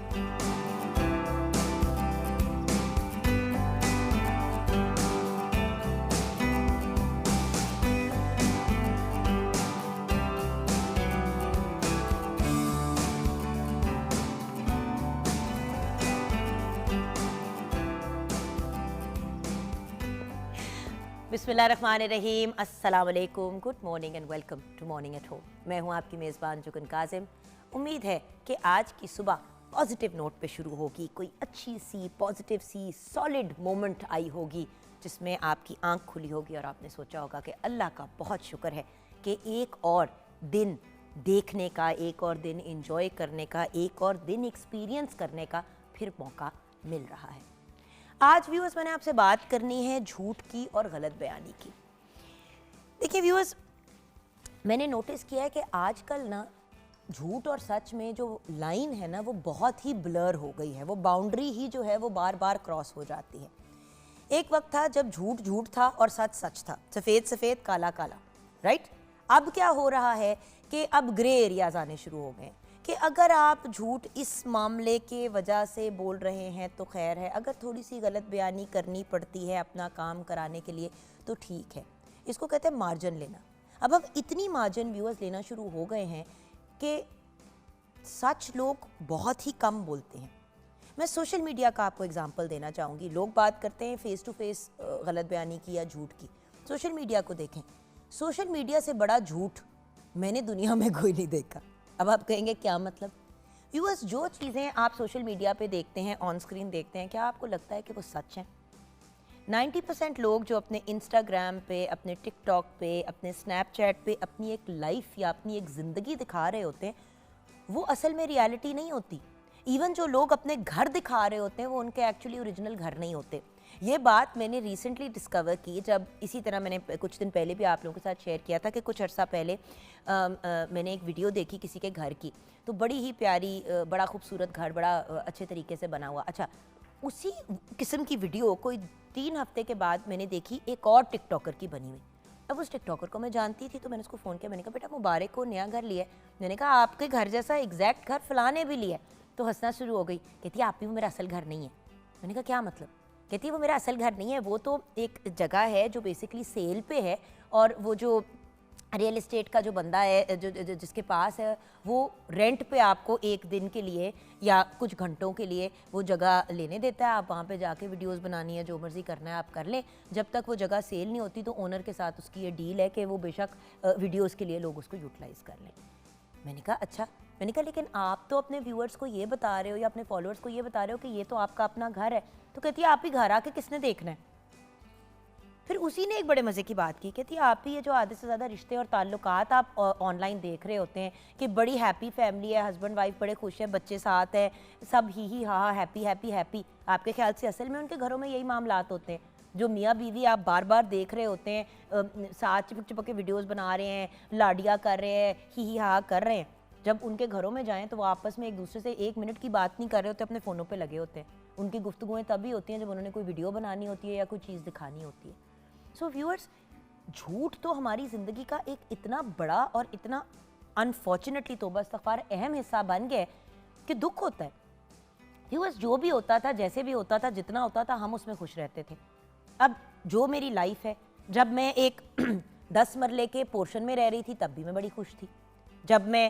बिस्मिल्लाहिर्रहमानिर्रहीम, अस्सलाम वालेकुम, good morning and welcome to morning at home. मैं हूँ आपकी मेज़बान जुगन काजिम। उम्मीद है कि आज की सुबह पॉजिटिव नोट पे शुरू होगी, कोई अच्छी सी पॉजिटिव सी सॉलिड मोमेंट आई होगी जिसमें आपकी आंख खुली होगी और आपने सोचा होगा कि अल्लाह का बहुत शुक्र है कि एक और दिन देखने का, एक और दिन इंजॉय करने का, एक और दिन एक्सपीरियंस करने का फिर मौका मिल रहा है। आज व्यूअर्स मैंने आपसे बात करनी है झूठ की और गलत बयानी की। देखिए व्यूअर्स, मैंने नोटिस किया है कि आजकल ना झूठ और सच में जो लाइन है ना वो बहुत ही ब्लर हो गई है, वो बाउंड्री ही जो है वो बार बार क्रॉस हो जाती है। एक वक्त था जब झूठ झूठ था और सच सच था, सफ़ेद सफ़ेद काला काला, राइट। अब क्या हो रहा है कि अब ग्रे एरियाज आने शुरू हो गए कि अगर आप झूठ इस मामले के वजह से बोल रहे हैं तो खैर है, अगर थोड़ी सी गलत बयानी करनी पड़ती है अपना काम कराने के लिए तो ठीक है। इसको कहते हैं मार्जिन लेना। अब हम इतनी मार्जिन व्यूअर्स लेना शुरू हो गए हैं कि सच लोग बहुत ही कम बोलते हैं। मैं सोशल मीडिया का आपको एग्जांपल देना चाहूँगी। लोग बात करते हैं फेस टू फेस गलत बयानी की या झूठ की। सोशल मीडिया को देखें, सोशल मीडिया से बड़ा झूठ मैंने दुनिया में कोई नहीं देखा। अब आप कहेंगे क्या मतलब? व्यूअर्स, जो चीज़ें आप सोशल मीडिया पे देखते हैं, ऑन स्क्रीन देखते हैं, क्या आपको लगता है कि वो सच हैं? 90% लोग जो अपने इंस्टाग्राम पे, अपने टिकटॉक पे, अपने स्नैपचैट पे अपनी एक लाइफ या अपनी एक ज़िंदगी दिखा रहे होते हैं, वो असल में रियलिटी नहीं होती। इवन जो लोग अपने घर दिखा रहे होते हैं वो उनके एक्चुअली ओरिजिनल घर नहीं होते। ये बात मैंने रिसेंटली डिस्कवर की जब इसी तरह मैंने कुछ दिन पहले भी आप लोगों के साथ शेयर किया था कि कुछ अर्सा पहले मैंने एक वीडियो देखी किसी के घर की, तो बड़ी ही प्यारी, बड़ा खूबसूरत घर, बड़ा अच्छे तरीके से बना हुआ। अच्छा, उसी किस्म की वीडियो कोई 3 हफ्ते के बाद मैंने देखी एक और टिकटॉकर की बनी हुई। अब उस टिकटॉकर को मैं जानती थी तो मैंने उसको फ़ोन किया, मैंने कहा बेटा मुबारक हो, नया घर लिया है। मैंने कहा आपके घर जैसा एग्जैक्ट घर फलां ने भी लिया है। तो हंसना शुरू हो गई, कहती है आप भी, वो मेरा असल घर नहीं है। मैंने कहा क्या मतलब? कहती है वो मेरा असल घर नहीं है, वो तो एक जगह है जो बेसिकली सेल पे है और वो जो रियल इस्टेट का जो बंदा है जिसके पास है वो रेंट पे आपको एक दिन के लिए या कुछ घंटों के लिए वो जगह लेने देता है। आप वहाँ पे जाके वीडियोस बनानी है, जो मर्ज़ी करना है आप कर लें। जब तक वो जगह सेल नहीं होती तो ओनर के साथ उसकी ये डील है कि वो बेशक वीडियोज़ के लिए लोग उसको यूटिलाइज़ कर लें। मैंने कहा अच्छा। मैंने कहा लेकिन आप तो अपने व्यूअर्स को ये बता रहे हो या अपने फॉलोअर्स को ये बता रहे हो कि ये तो आपका अपना घर है। तो कहती है आप ही घर आके किसने देखना है? फिर उसी ने एक बड़े मज़े की बात की, कहती है आप ही ये जो आधे से ज़्यादा रिश्ते और ताल्लुकात आप ऑनलाइन देख रहे होते हैं कि बड़ी हैप्पी फैमिली है, हस्बैंड वाइफ बड़े खुश है, बच्चे साथ है, सब ही हा हैप्पी हैप्पी हैप्पी। आपके ख्याल से असल में उनके घरों में यही मामलात होते हैं? जो मियाँ बीवी आप बार बार देख रहे होते हैं, साथ चिपक चिपक के वीडियोज़ बना रहे हैं, लाडिया कर रहे हैं, ही हा कर रहे हैं, जब उनके घरों में जाएं तो वो आपस में एक दूसरे से 1 मिनट की बात नहीं कर रहे होते, अपने फ़ोनों पे लगे होते हैं। उनकी गुफ्तगुएं तभी होती हैं जब उन्होंने कोई वीडियो बनानी होती है या कोई चीज़ दिखानी होती है। सो व्यूअर्स, झूठ तो हमारी ज़िंदगी का एक इतना बड़ा और इतना अनफॉर्चुनेटली तौबा इस्तग़फ़ार अहम हिस्सा बन गया है कि दुख होता है। व्यूअर्स, जो भी होता था, जैसे भी होता था, जितना होता था, हम उसमें खुश रहते थे। अब जो मेरी लाइफ है, जब मैं एक 10 मरले के पोर्शन में रह रही थी तब भी मैं बड़ी खुश थी। जब मैं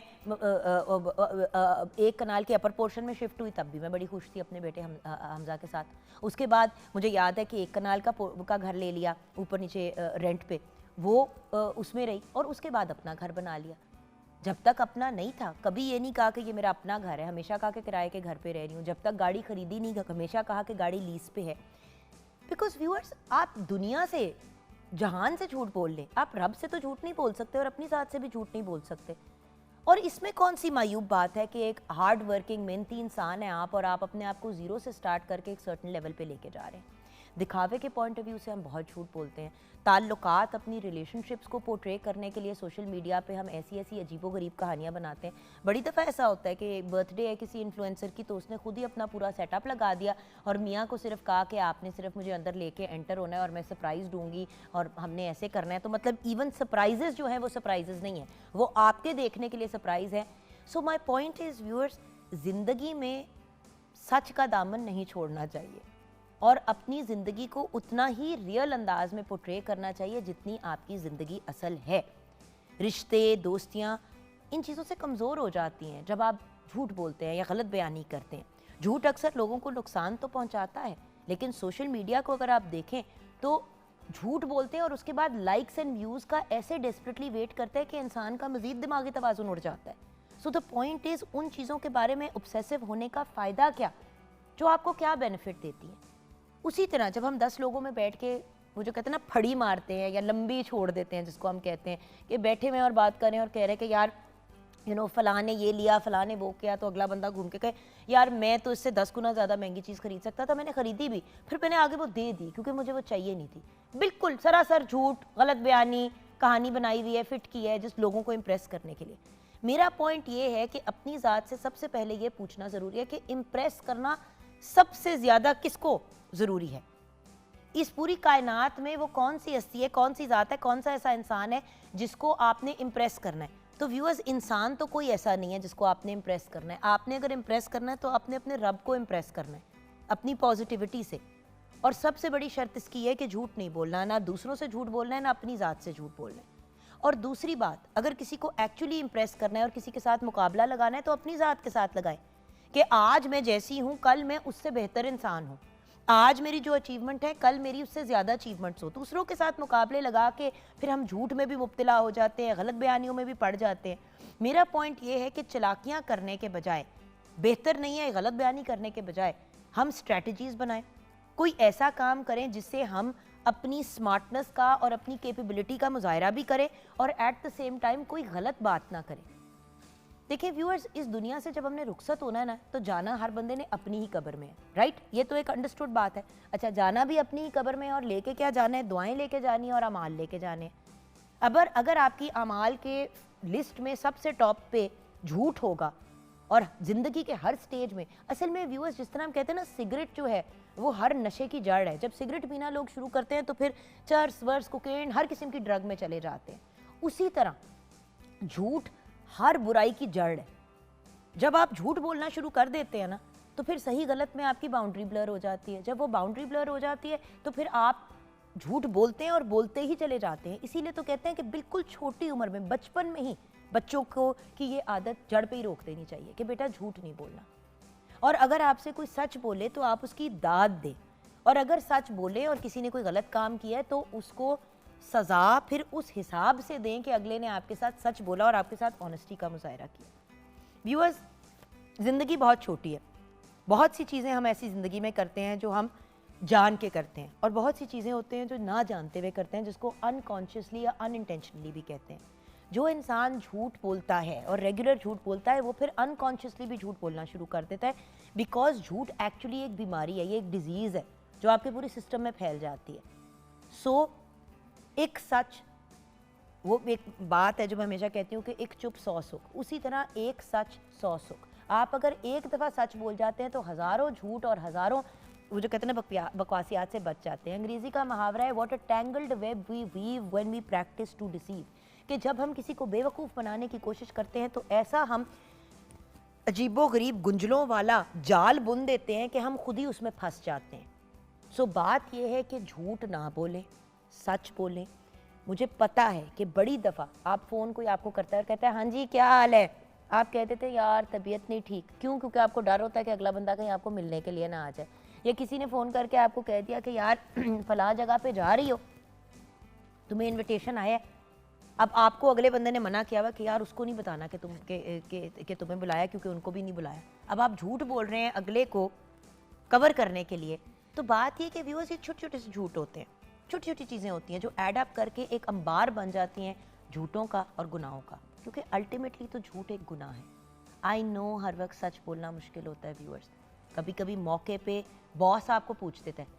एक कनाल के अपर पोर्शन में शिफ्ट हुई तब भी मैं बड़ी खुश थी अपने बेटे हमजा के साथ। उसके बाद मुझे याद है कि एक कनाल का घर ले लिया ऊपर नीचे रेंट पे, वो उसमें रही और उसके बाद अपना घर बना लिया। जब तक अपना नहीं था कभी ये नहीं कहा कि ये मेरा अपना घर है, हमेशा कहा कि किराए के घर पे रह रही हूँ। जब तक गाड़ी खरीदी नहीं, हमेशा कहा कि गाड़ी लीज पे है। बिकॉज व्यूअर्स, आप दुनिया से, जहान से झूठ बोल लें, आप रब से तो झूठ नहीं बोल सकते और अपनी ज़ात से भी झूठ नहीं बोल सकते। और इसमें कौन सी मायूब बात है कि एक हार्ड वर्किंग मेहनती इंसान है आप, और आप अपने आप को ज़ीरो से स्टार्ट करके एक सर्टेन लेवल पे लेके जा रहे हैं। दिखावे के पॉइंट ऑफ व्यू से हम बहुत झूठ बोलते हैं। ताल्लुकात, अपनी रिलेशनशिप्स को पोर्ट्रे करने के लिए सोशल मीडिया पे हम ऐसी ऐसी अजीबोगरीब कहानियाँ बनाते हैं। बड़ी दफ़ा ऐसा होता है कि बर्थडे है किसी इन्फ्लुएंसर की तो उसने खुद ही अपना पूरा सेटअप लगा दिया और मियाँ को सिर्फ कहा कि आपने सिर्फ मुझे अंदर लेके एंटर होना है और मैं सरप्राइज़ दूंगी और हमने ऐसे करना है। तो मतलब इवन सरप्राइजेस जो हैं वो सरप्राइजेस नहीं है, वो आपके देखने के लिए सरप्राइज़ है। सो माई पॉइंट इज़ व्यूअर्स, ज़िंदगी में सच का दामन नहीं छोड़ना चाहिए और अपनी ज़िंदगी को उतना ही रियल अंदाज में पोर्ट्रे करना चाहिए जितनी आपकी ज़िंदगी असल है। रिश्ते, दोस्तियाँ इन चीज़ों से कमज़ोर हो जाती हैं जब आप झूठ बोलते हैं या गलत बयानी करते हैं। झूठ अक्सर लोगों को नुकसान तो पहुंचाता है, लेकिन सोशल मीडिया को अगर आप देखें तो झूठ बोलते हैं और उसके बाद लाइक्स एंड व्यूज़ का ऐसे डेस्परेटली वेट करते हैं कि इंसान का मज़ीद दिमागी तवाज़ुन उड़ जाता है। सो द पॉइंट इज़, उन चीज़ों के बारे में ऑब्सेसिव होने का फ़ायदा क्या, जो आपको क्या बेनिफिट देती है। उसी तरह जब हम 10 लोगों में बैठ के वो जो कहते हैं ना फड़ी मारते हैं या लंबी छोड़ देते हैं, जिसको हम कहते हैं कि बैठे हुए और बात कर रहे हैं और कह रहे हैं कि यार फलां ने ये लिया, फलां ने वो किया, तो अगला बंदा घूम के कहे यार मैं तो इससे 10 गुना ज़्यादा महंगी चीज़ खरीद सकता था, मैंने खरीदी भी, फिर मैंने आगे वो दे दी क्योंकि मुझे वो चाहिए नहीं थी। बिल्कुल सरासर झूठ, गलत बयानी, कहानी बनाई हुई है, फिट की है जिस लोगों को इम्प्रेस करने के लिए। मेरा पॉइंट ये है कि अपनी ज़ात से सबसे पहले ये पूछना ज़रूरी है कि इम्प्रेस करना सबसे ज़्यादा किसको ज़रूरी है। इस पूरी कायनात में वो कौन सी हस्ती है, कौन सी ज़ात है, कौन सा ऐसा इंसान है जिसको आपने इम्प्रेस करना है। तो व्यूअर्स, इंसान तो कोई ऐसा नहीं है जिसको आपने इम्प्रेस करना है। आपने अगर इम्प्रेस करना है तो आपने अपने रब को इम्प्रेस करना है अपनी पॉजिटिविटी से। और सबसे बड़ी शर्त इसकी है कि झूठ नहीं बोलना, ना दूसरों से झूठ बोलना है, ना अपनी ज़ात से झूठ बोलना है। और दूसरी बात, अगर किसी को एक्चुअली इम्प्रेस करना है और किसी के साथ मुकाबला लगाना है तो अपनी ज़ात के साथ लगाएं कि आज मैं जैसी हूँ कल मैं उससे बेहतर इंसान हूँ, आज मेरी जो अचीवमेंट है कल मेरी उससे ज़्यादा अचीवमेंट्स हो। दूसरों के साथ मुकाबले लगा के फिर हम झूठ में भी मुब्तला हो जाते हैं, गलत बयानियों में भी पड़ जाते हैं। मेरा पॉइंट ये है कि चलाकियाँ करने के बजाय, बेहतर नहीं है गलत बयानी करने के बजाय, हम स्ट्रैटेजीज़ बनाएं, कोई ऐसा काम करें जिससे हम अपनी स्मार्टनेस का और अपनी कैपेबिलिटी का मुजाहरा भी करें और एट द सेम टाइम कोई गलत बात ना करें। देखिए व्यूअर्स, इस दुनिया से जब हमने रुखसत होना है ना, तो जाना हर बंदे ने अपनी ही कब्र में है, राइट? ये तो एक अंडरस्टूड बात है। अच्छा, जाना भी अपनी ही कब्र में है और लेके क्या जाना है? दुआएं लेके जानी है और अमाल लेके जाने हैं। अगर आपकी अमाल के लिस्ट में सबसे टॉप पे झूठ होगा और ज़िंदगी के हर स्टेज में, असल में व्यूअर्स जिस तरह हम कहते हैं ना, सिगरेट जो है वो हर नशे की जड़ है। जब सिगरेट पीना लोग शुरू करते हैं तो फिर चर्स, वर्स, कोकेन, हर किस्म की ड्रग में चले जाते हैं। उसी तरह झूठ हर बुराई की जड़ है। जब आप झूठ बोलना शुरू कर देते हैं ना, तो फिर सही गलत में आपकी बाउंड्री ब्लर हो जाती है। जब वो बाउंड्री ब्लर हो जाती है तो फिर आप झूठ बोलते हैं और बोलते ही चले जाते हैं। इसीलिए तो कहते हैं कि बिल्कुल छोटी उम्र में, बचपन में ही बच्चों को की ये आदत जड़ पे ही रोक देनी चाहिए कि बेटा झूठ नहीं बोलना। और अगर आपसे कोई सच बोले तो आप उसकी दाद दें, और अगर सच बोले और किसी ने कोई गलत काम किया है तो उसको सज़ा फिर उस हिसाब से दें कि अगले ने आपके साथ सच बोला और आपके साथ ऑनेस्टी का मुजाहरा किया। व्यूअर्स, ज़िंदगी बहुत छोटी है। बहुत सी चीज़ें हम ऐसी ज़िंदगी में करते हैं जो हम जान के करते हैं, और बहुत सी चीज़ें होते हैं जो ना जानते हुए करते हैं, जिसको अनकॉन्शियसली या अनइंटेंशनली भी कहते हैं। जो इंसान झूठ बोलता है और रेगुलर झूठ बोलता है, वो फिर अनकॉन्शियसली भी झूठ बोलना शुरू कर देता है, बिकॉज झूठ एक्चुअली एक बीमारी है, ये एक डिजीज़ है जो आपके पूरे सिस्टम में फैल जाती है। सो एक सच, वो एक बात है जो मैं हमेशा कहती हूँ कि एक चुप 100 सुख, उसी तरह एक सच 100 सुख। आप अगर एक दफ़ा सच बोल जाते हैं तो हज़ारों झूठ और हज़ारों वो जो कहते हैं ना बकवासियात से बच जाते हैं। अंग्रेज़ी का मुहावरा है, what a tangled web we weave when we practice to deceive, कि जब हम किसी को बेवकूफ़ बनाने की कोशिश करते हैं तो ऐसा हम अजीबोगरीब गुंजलों वाला जाल बुन देते हैं कि हम खुद ही उसमें फंस जाते हैं। सो बात यह है कि झूठ ना बोलें, सच बोलें। मुझे पता है कि बड़ी दफ़ा आप फ़ोन कोई आपको करता है और कहता है हाँ जी क्या हाल है, आप कहते थे यार तबीयत नहीं ठीक। क्यों? क्योंकि आपको डर होता है कि अगला बंदा कहीं आपको मिलने के लिए ना आ जाए, या किसी ने फ़ोन करके आपको कह दिया कि यार फलां जगह पे जा रही हो, तुम्हें इन्विटेशन आया है। अब आपको अगले बंदे ने मना किया हुआ कि यार उसको नहीं बताना कि तुम्हें बुलाया, क्योंकि उनको भी नहीं बुलाया। अब आप झूठ बोल रहे हैं अगले को कवर करने के लिए। तो बात ये कि व्यूअर्स, ये छोटे छोटे से झूठ होते हैं, छोटी छोटी चीज़ें होती हैं जो एड अप करके एक अंबार बन जाती हैं झूठों का और गुनाहों का, क्योंकि अल्टीमेटली तो झूठ एक गुनाह है। आई नो हर वक्त सच बोलना मुश्किल होता है व्यूअर्स। कभी कभी मौके पे बॉस आपको पूछ देता है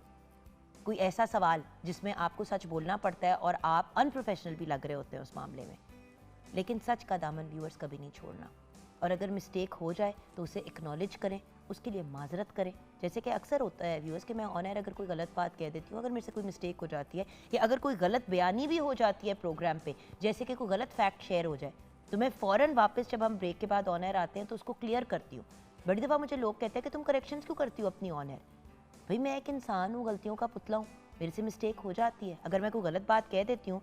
कोई ऐसा सवाल जिसमें आपको सच बोलना पड़ता है और आप अनप्रोफेशनल भी लग रहे होते हैं उस मामले में, लेकिन सच का दामन व्यूअर्स कभी नहीं छोड़ना। और अगर मिस्टेक हो जाए तो उसे एक्नॉलेज करें, उसके लिए माजरत करें। जैसे कि अक्सर होता है व्यूअर्स कि मैं ऑन एयर अगर कोई गलत बात कह देती हूँ, अगर मेरे से कोई मिस्टेक हो जाती है या अगर कोई गलत बयानी भी हो जाती है प्रोग्राम पे, जैसे कि कोई गलत फैक्ट शेयर हो जाए, तो मैं फ़ौरन वापस जब हम ब्रेक के बाद ऑन एयर आते हैं तो उसको क्लियर करती हूँ बड़ी दफ़ा मुझे लोग कहते हैं कि तुम करेक्शंस क्यों करती हो अपनी ऑन एयर। भाई मैं एक इंसान हूँ, गलतियों का पुतला हूँ, मेरे से मिस्टेक हो जाती है। अगर मैं कोई गलत बात कह देती हूँ,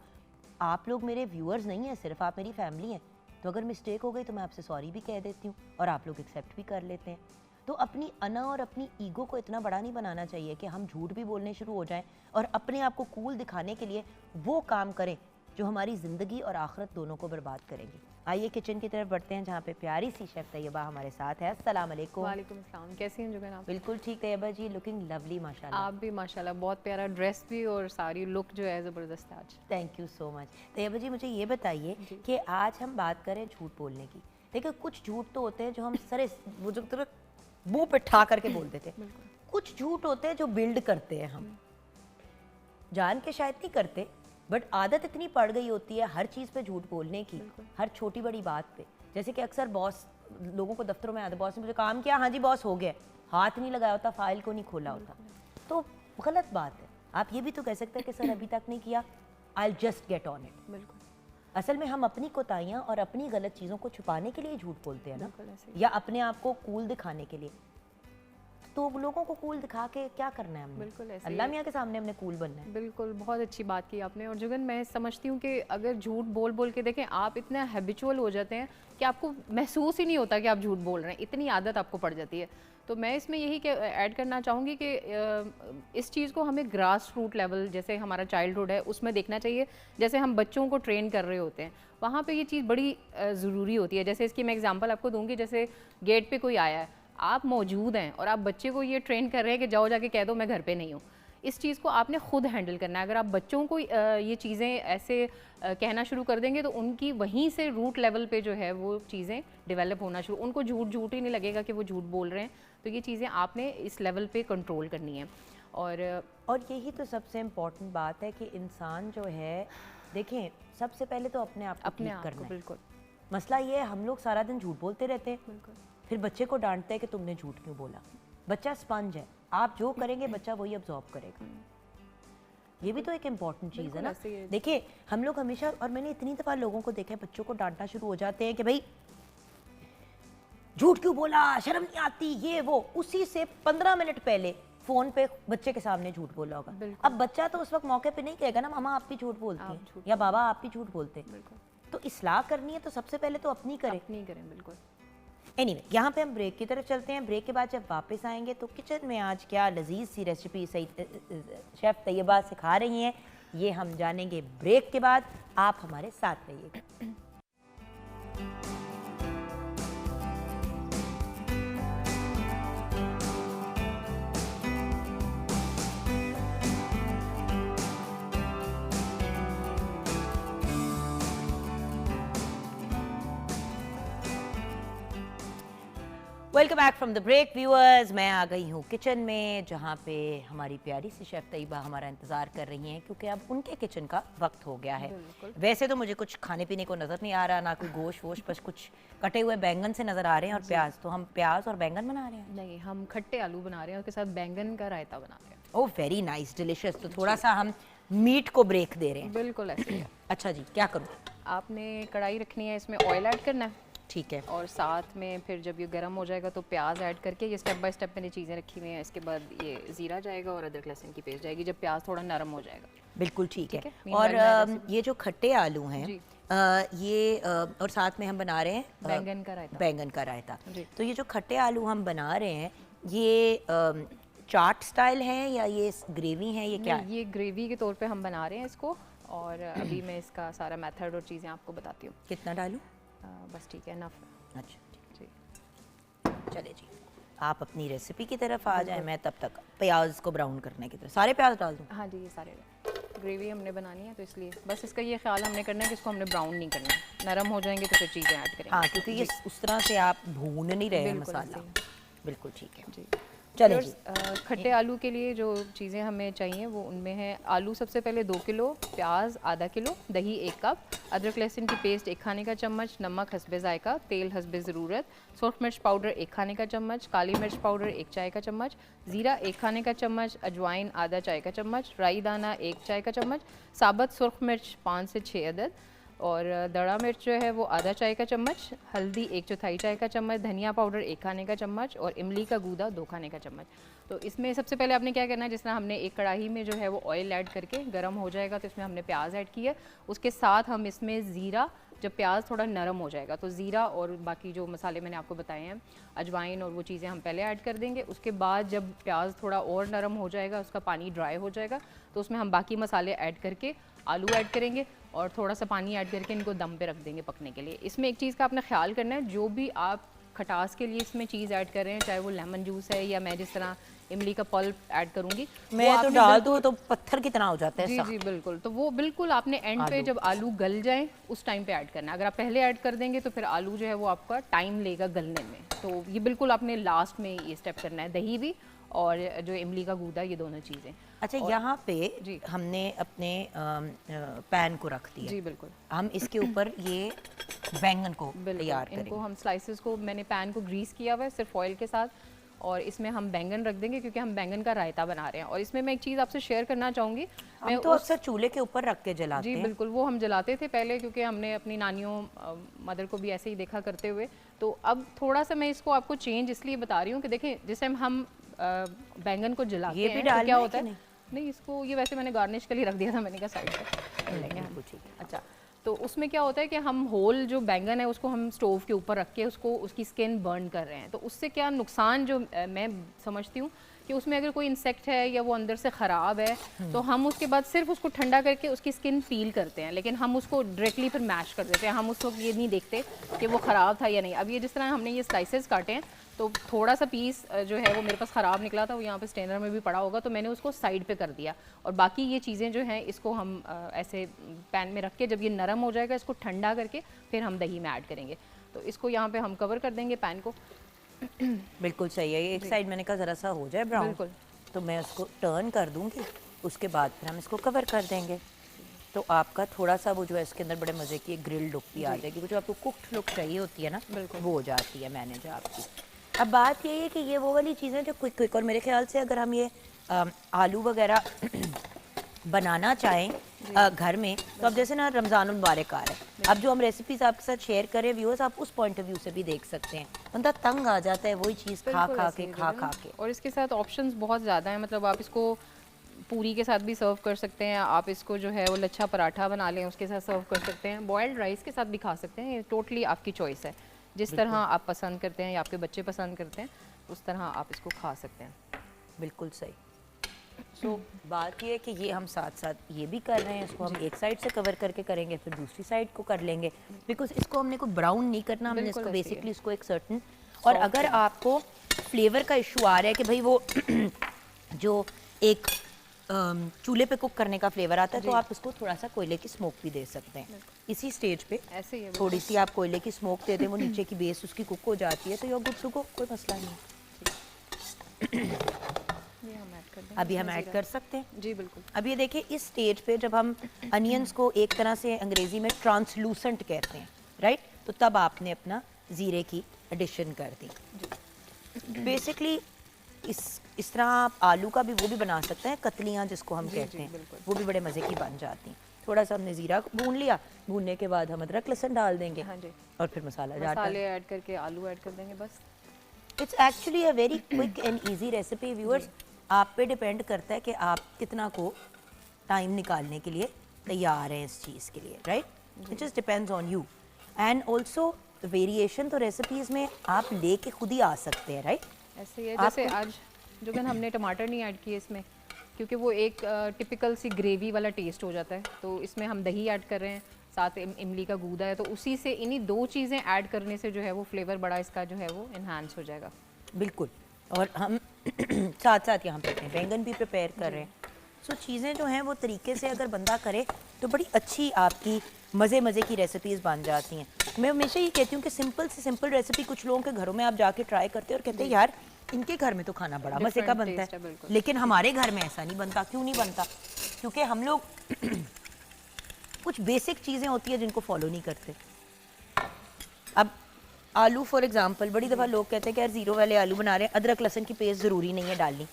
आप लोग मेरे व्यूअर्स नहीं हैं सिर्फ, आप मेरी फैमिली हैं, तो अगर मिस्टेक हो गई तो मैं आपसे सॉरी भी कह देती हूँ और आप लोग एक्सेप्ट भी कर लेते हैं। तो अपनी अना और अपनी ईगो को इतना बड़ा नहीं बनाना चाहिए कि हम झूठ भी बोलने शुरू हो जाएं और अपने आप को कूल दिखाने के लिए वो काम करें जो हमारी ज़िंदगी और आखिरत दोनों को बर्बाद करेंगे। आइए किचन की तरफ बढ़ते हैं जहाँ पे प्यारी सी शेफ़ तैयबा हमारे साथ है। अस्सलाम वालेकुम। वालेकुम अस्सलाम। कैसी हैं जुगन आप? बिल्कुल ठीक तैयबा जी, लुकिंग लवली माशाल्लाह। आप भी माशाल्लाह, बहुत प्यारा ड्रेस भी और सारी लुक जो है ज़बरदस्त है आज। Thank you so much. Tayyaba ji मुझे ये बताइए कि आज हम बात करें झूठ बोलने की। देखिए कुछ झूठ तो होते हैं जो हम सरे वो जो तरह मुंह पे ठा करके बोल देते हैं, कुछ झूठ होते हैं जो बिल्ड करते हैं, हम जान के शायद नहीं करते बट आदत इतनी पड़ गई होती है हर चीज़ पे झूठ बोलने की, हर छोटी बड़ी बात पे। जैसे कि अक्सर बॉस लोगों को दफ्तरों में आते, बॉस ने मुझे काम किया, हाँ जी बॉस हो गया, हाथ नहीं लगाया होता, फाइल को नहीं खोला होता, तो गलत बात है। आप ये भी तो कह सकते हैं कि सर अभी तक नहीं किया, I just get on it. बिल्कुल। असल में हम अपनी कोताहियाँ और अपनी गलत चीज़ों को छुपाने के लिए झूठ बोलते हैं ना, या अपने आप को कूल दिखाने के लिए। तो लोगों को कूल दिखा के क्या करना है हमने? बिल्कुल ऐसे अल्लाह मियाँ के सामने हमने कूल बनना है। बिल्कुल, बहुत अच्छी बात की आपने। और जुगन मैं समझती हूँ कि अगर झूठ बोल बोल के देखें, आप इतना हैबिचुअल हो जाते हैं कि आपको महसूस ही नहीं होता कि आप झूठ बोल रहे हैं, इतनी आदत आपको पड़ जाती है। तो मैं इसमें यही ऐड करना चाहूँगी कि इस चीज़ को हमें ग्रास रूट लेवल, जैसे हमारा चाइल्डहुड है उसमें देखना चाहिए। जैसे हम बच्चों को ट्रेन कर रहे होते हैं, वहाँ पे ये चीज़ बड़ी ज़रूरी होती है। जैसे इसकी मैं एग्जांपल आपको दूंगी, जैसे गेट पे कोई आया है, आप मौजूद हैं और आप बच्चे को ये ट्रेन कर रहे हैं कि जाओ जाके कह दो मैं घर पे नहीं हूँ। इस चीज़ को आपने खुद हैंडल करना है। अगर आप बच्चों को ये चीज़ें ऐसे कहना शुरू कर देंगे तो उनकी वहीं से रूट लेवल पे जो है वो चीज़ें डेवलप होना शुरू, उनको झूठ ही नहीं लगेगा कि वो झूठ बोल रहे हैं। तो ये चीज़ें आपने इस लेवल पे कंट्रोल करनी है। और यही तो सबसे इम्पोर्टेंट बात है कि इंसान जो है, देखें सबसे पहले तो अपने आप को ठीक करना है। बिल्कुल। मसला ये है हम लोग सारा दिन झूठ बोलते रहते हैं, बिल्कुल। फिर बच्चे को डांटते हैं कि तुमने झूठ क्यों बोला। बच्चा स्पंज है, आप जो करेंगे बच्चा वही अब्जॉर्ब करेगा। ये भी तो एक इम्पॉर्टेंट चीज़ है ना। देखिए हम लोग हमेशा, और मैंने इतनी दफ़ा लोगों को देखा है बच्चों को डांटना शुरू हो जाते हैं कि भाई झूठ क्यों बोला, शर्म नहीं आती, ये वो। उसी से 15 मिनट पहले फ़ोन पे बच्चे के सामने झूठ बोला होगा। अब बच्चा तो उस वक्त मौके पे नहीं कहेगा ना मामा आप भी झूठ बोलती हैं या बाबा आप भी झूठ बोलते हैं। तो इस्लाह करनी है तो सबसे पहले तो अपनी करें। बिल्कुल। एनीवे, यहाँ पे हम ब्रेक की तरफ चलते हैं। ब्रेक के बाद जब वापस आएंगे तो किचन में आज क्या लजीज सी रेसिपी शेफ़ तैयबा सिखा रही हैं, ये हम जानेंगे ब्रेक के बाद। आप हमारे साथ रहिएगा। Welcome back from the break viewers. मैं आ गई हूँ किचन में जहाँ पे हमारी प्यारी सी शेफ़ तैयबा हमारा इंतज़ार कर रही हैं, क्योंकि अब उनके किचन का वक्त हो गया है। वैसे तो मुझे कुछ खाने पीने को नज़र नहीं आ रहा, ना कोई गोश्त वोश, बस कुछ कटे हुए बैंगन से नज़र आ रहे हैं और प्याज। तो हम प्याज और बैंगन बना रहे हैं? नहीं, हम खट्टे आलू बना रहे हैं, उसके साथ बैंगन का रायता बना रहे हैं। Oh very nice, delicious. तो थोड़ा सा हम मीट को ब्रेक दे रहे हैं। बिल्कुल ऐसे ही है। अच्छा जी, क्या करूँ? आपने कढ़ाई रखनी है, इसमें ऑयल ऐड करना है। ठीक है। और साथ में फिर जब ये गर्म हो जाएगा तो प्याज ऐड करके, ये स्टेप बाय स्टेप मैंने चीज़ें रखी हुई हैं। इसके बाद ये ज़ीरा जाएगा और अदरक लहसुन की पेस्ट जाएगी जब प्याज थोड़ा नरम हो जाएगा। बिल्कुल ठीक है। और ये जो खट्टे आलू हैं ये और साथ में हम बना रहे हैं बैंगन का रायता। बैंगन का रायता। तो ये जो खट्टे आलू हम बना रहे हैं ये चाट स्टाइल है या ये ग्रेवी है, ये क्या है? ये ग्रेवी के तौर पे हम बना रहे हैं इसको। और अभी मैं इसका सारा मेथड और चीज़ें आपको बताती हूँ। कितना डालूँ? बस ठीक है, इनफ। अच्छा जी, चले जी आप अपनी रेसिपी की तरफ आ जाएं, मैं तब तक प्याज को ब्राउन करने की तरफ। सारे प्याज डाल दूँ? हाँ जी, ये सारे। ग्रेवी हमने बनानी है तो इसलिए बस इसका ये ख्याल हमने करना है कि इसको हमने ब्राउन नहीं करना है। नरम हो जाएंगे तो फिर चीज़ें ऐड करेंगे। हाँ, क्योंकि ये उस तरह से आप भून नहीं रहे हैं मसाला। बिल्कुल ठीक है जी। चलें जी। खट्टे आलू के लिए जो चीज़ें हमें चाहिए वो उनमें है आलू सबसे पहले 2 किलो, प्याज आधा किलो, दही 1 कप, अदरक लहसुन की पेस्ट 1 खाने का चम्मच, नमक हस्बे जायका, तेल हस्बे ज़रूरत, सुर्ख मिर्च पाउडर 1 खाने का चम्मच, काली मिर्च पाउडर 1 चाय का चम्मच, ज़ीरा 1 खाने का चम्मच, अजवाइन आधा चाय का चम्मच, राई दाना 1 चाय का चम्मच, साबुत सुर्ख मिर्च 5 से 6 अदद, और दड़ा मिर्च जो है वो आधा चाय का चम्मच, हल्दी 1/4 चाय का चम्मच, धनिया पाउडर 1 खाने का चम्मच और इमली का गूदा 2 खाने का चम्मच। तो इसमें सबसे पहले आपने क्या करना है, जिस तरह हमने एक कढ़ाई में जो है वो ऑयल ऐड करके गर्म हो जाएगा तो इसमें हमने प्याज ऐड किया, उसके साथ हम इसमें ज़ीरा, जब प्याज थोड़ा नरम हो जाएगा तो ज़ीरा और बाकी जो मसाले मैंने आपको बताए हैं, अजवाइन और वो चीज़ें हम पहले ऐड कर देंगे। उसके बाद जब प्याज थोड़ा और नरम हो जाएगा, उसका पानी ड्राई हो जाएगा, तो उसमें हम बाकी मसाले ऐड करके आलू ऐड करेंगे और थोड़ा सा पानी ऐड करके इनको दम पे रख देंगे पकने के लिए। इसमें एक चीज़ का आपने ख्याल करना है, जो भी आप खटास के लिए इसमें चीज़ ऐड कर रहे हैं, चाहे वो लेमन जूस है या मैं जिस तरह इमली का पल्प ऐड करूँगी, मैं तो डाल दूँ तो पत्थर की तरह हो जाता है। जी जी बिल्कुल, तो वो बिल्कुल आपने एंड पे जब आलू गल जाए उस टाइम पे ऐड करना है। अगर आप पहले ऐड कर देंगे तो फिर आलू जो है वो आपका टाइम लेगा गलने में, तो ये बिल्कुल आपने लास्ट में ये स्टेप करना है। दही भी और जो इमली का गूदा, ये दोनों चीज़ें। अच्छा, यहाँ पे हमने अपने पैन को रख दिया। जी बिल्कुल, हम इसके ऊपर ये बैंगन को तैयार करेंगे। इनको हम स्लाइसेस को, मैंने पैन को ग्रीस किया हुआ है सिर्फ ऑयल के साथ, और इसमें हम बैंगन रख देंगे क्योंकि हम बैंगन का रायता बना रहे हैं। और इसमें मैं एक चीज़ आपसे शेयर करना चाहूँगी, मैं तो अक्सर चूल्हे के ऊपर रख के जलाते हैं। जी बिल्कुल, वो हम जलाते थे पहले क्योंकि हमने अपनी नानियों मदर को भी ऐसे ही देखा करते हुए। तो अब थोड़ा सा मैं इसको आपको चेंज इसलिए बता रही हूँ कि देखें, जिस टाइम हम बैंगन को जलाते ये भी हैं तो डालना क्या है होता कि है, नहीं इसको ये वैसे मैंने गार्निश के लिए रख दिया था, मैंने कहा साइड पे लेंगे हम। अच्छा, तो उसमें क्या होता है कि हम होल जो बैंगन है उसको हम स्टोव के ऊपर रख के उसको उसकी स्किन बर्न कर रहे हैं। तो उससे क्या नुकसान जो मैं समझती हूँ कि उसमें अगर कोई इंसेक्ट है या वो अंदर से ख़राब है तो हम उसके बाद सिर्फ उसको ठंडा करके उसकी स्किन पील करते हैं, लेकिन हम उसको डायरेक्टली फिर मैश कर देते हैं। हम उस वक्त ये नहीं देखते कि वो ख़राब था या नहीं। अब ये जिस तरह हमने ये स्लाइसेस काटे हैं तो थोड़ा सा पीस जो है वो मेरे पास ख़राब निकला था, वो यहाँ पे स्टेनर में भी पड़ा होगा, तो मैंने उसको साइड पे कर दिया। और बाकी ये चीज़ें जो हैं इसको हम ऐसे पैन में रख के जब ये नरम हो जाएगा इसको ठंडा करके फिर हम दही में ऐड करेंगे। तो इसको यहाँ पे हम कवर कर देंगे पैन को। बिल्कुल सही है। एक साइड मैंने कहा ज़रा सा हो जाए ब्राउन, बिल्कुल, तो मैं उसको टर्न कर दूँगी, उसके बाद फिर हम इसको कवर कर देंगे। तो आपका थोड़ा सा वो जो है इसके अंदर बड़े मज़े की ग्रिल लुक भी आ जाएगी। वो जो आपको कुक्ड लुक चाहिए होती है ना, वो हो जाती है मैनेज आपकी। अब बात ये है कि ये वो वाली चीज़ें जो क्विक क्विक, और मेरे ख्याल से अगर हम ये आलू वगैरह बनाना चाहें घर में, तो अब जैसे ना रमज़ान मुबारक आ रहा है, अब जो हम रेसिपीज़ आपके साथ शेयर करें व्यूअर्स, आप उस पॉइंट ऑफ व्यू से भी देख सकते हैं। बंदा तंग आ जाता है वही चीज़ खा खा के। और इसके साथ ऑप्शंस बहुत ज़्यादा हैं, मतलब आप इसको पूरी के साथ भी सर्व कर सकते हैं, आप इसको जो है वो लच्छा पराठा बना लें उसके साथ सर्व कर सकते हैं, बॉयल्ड राइस के साथ भी खा सकते हैं। ये टोटली आपकी चॉइस है, जिस तरह आप पसंद करते हैं या आपके बच्चे पसंद करते हैं उस तरह आप इसको खा सकते हैं। बिल्कुल सही। बात ये है कि ये हम साथ साथ ये भी कर रहे हैं, इसको हम एक साइड से कवर करके करेंगे फिर दूसरी साइड को कर लेंगे, बिकॉज इसको हमने को ब्राउन नहीं करना, हमने इसको बेसिकली इसको एक सर्टन। और अगर आपको फ्लेवर का इशू आ रहा है कि भाई वो जो एक चूल्हे पे कुक करने का फ्लेवर आता है, तो आप इसको थोड़ा सा कोयले की स्मोक भी दे सकते हैं। इसी स्टेज पे ऐसे ही थोड़ी सी आप कोयले की स्मोक दे दें, वो नीचे की बेस उसकी कुक हो जाती है, तो यू गुड टू गो, कोई मसला नहीं है। अभी हम ऐड कर सकते हैं। जी बिल्कुल। अब ये देखिए इस स्टेज पे जब हम अनियंस को एक तरह से अंग्रेजी में ट्रांसलूसेंट कहते हैं, राइट, तो तब आपने अपना ज़ीरे की एडिशन कर दी। बेसिकली इस तरह आप आलू का भी वो भी बना सकते हैं, कतलियाँ जिसको हम कहते हैं, वो भी बड़े मज़े की बन जाती हैं। थोड़ा सा हमने ज़ीरा भून लिया, भूनने के बाद हम अदरक लहसुन डाल देंगे। हाँ जी। और फिर मसाले ऐड करके आलू ऐड कर देंगे बस। It's actually a very quick and easy recipe viewers. आप पे डिपेंड करता है कि आप कितना को टाइम निकालने के लिए तैयार हैं इस चीज़ के लिए, right. It just depends on you. And also variation तो रेसिपीज़ में आप लेके खुद ही आ सकते हैं, राइट। ऐसे ही है, जैसे आज जो हमने टमाटर नहीं ऐड किए इसमें क्योंकि वो एक टिपिकल सी ग्रेवी वाला टेस्ट हो जाता है, तो इसमें हम दही ऐड कर रहे हैं, साथ इमली का गूदा है, तो उसी से इन्हीं दो चीज़ें ऐड करने से जो है वो फ्लेवर बड़ा इसका जो है वो इन्हांस हो जाएगा। बिल्कुल। और हम साथ साथ यहाँ पे अपने बैंगन भी प्रिपेयर कर रहे हैं। सो चीज़ें जो हैं वो तरीके से अगर बंदा करे तो बड़ी अच्छी आपकी मज़े की रेसिपीज़ बन जाती हैं। मैं हमेशा ये कहती हूँ कि सिंपल से सिंपल रेसिपी कुछ लोगों के घरों में आप जाके ट्राई करते हैं और कहते हैं यार इनके घर में तो खाना बड़ा मज़े का बनता है, लेकिन हमारे घर में ऐसा नहीं बनता। क्यों नहीं बनता? क्योंकि हम लोग कुछ बेसिक चीज़ें होती है जिनको फॉलो नहीं करते। अब आलू फॉर एग्जांपल बड़ी दफ़ा लोग कहते हैं कि यार जीरो वाले आलू बना रहे हैं, अदरक लहसुन की पेस्ट ज़रूरी नहीं है डालनी,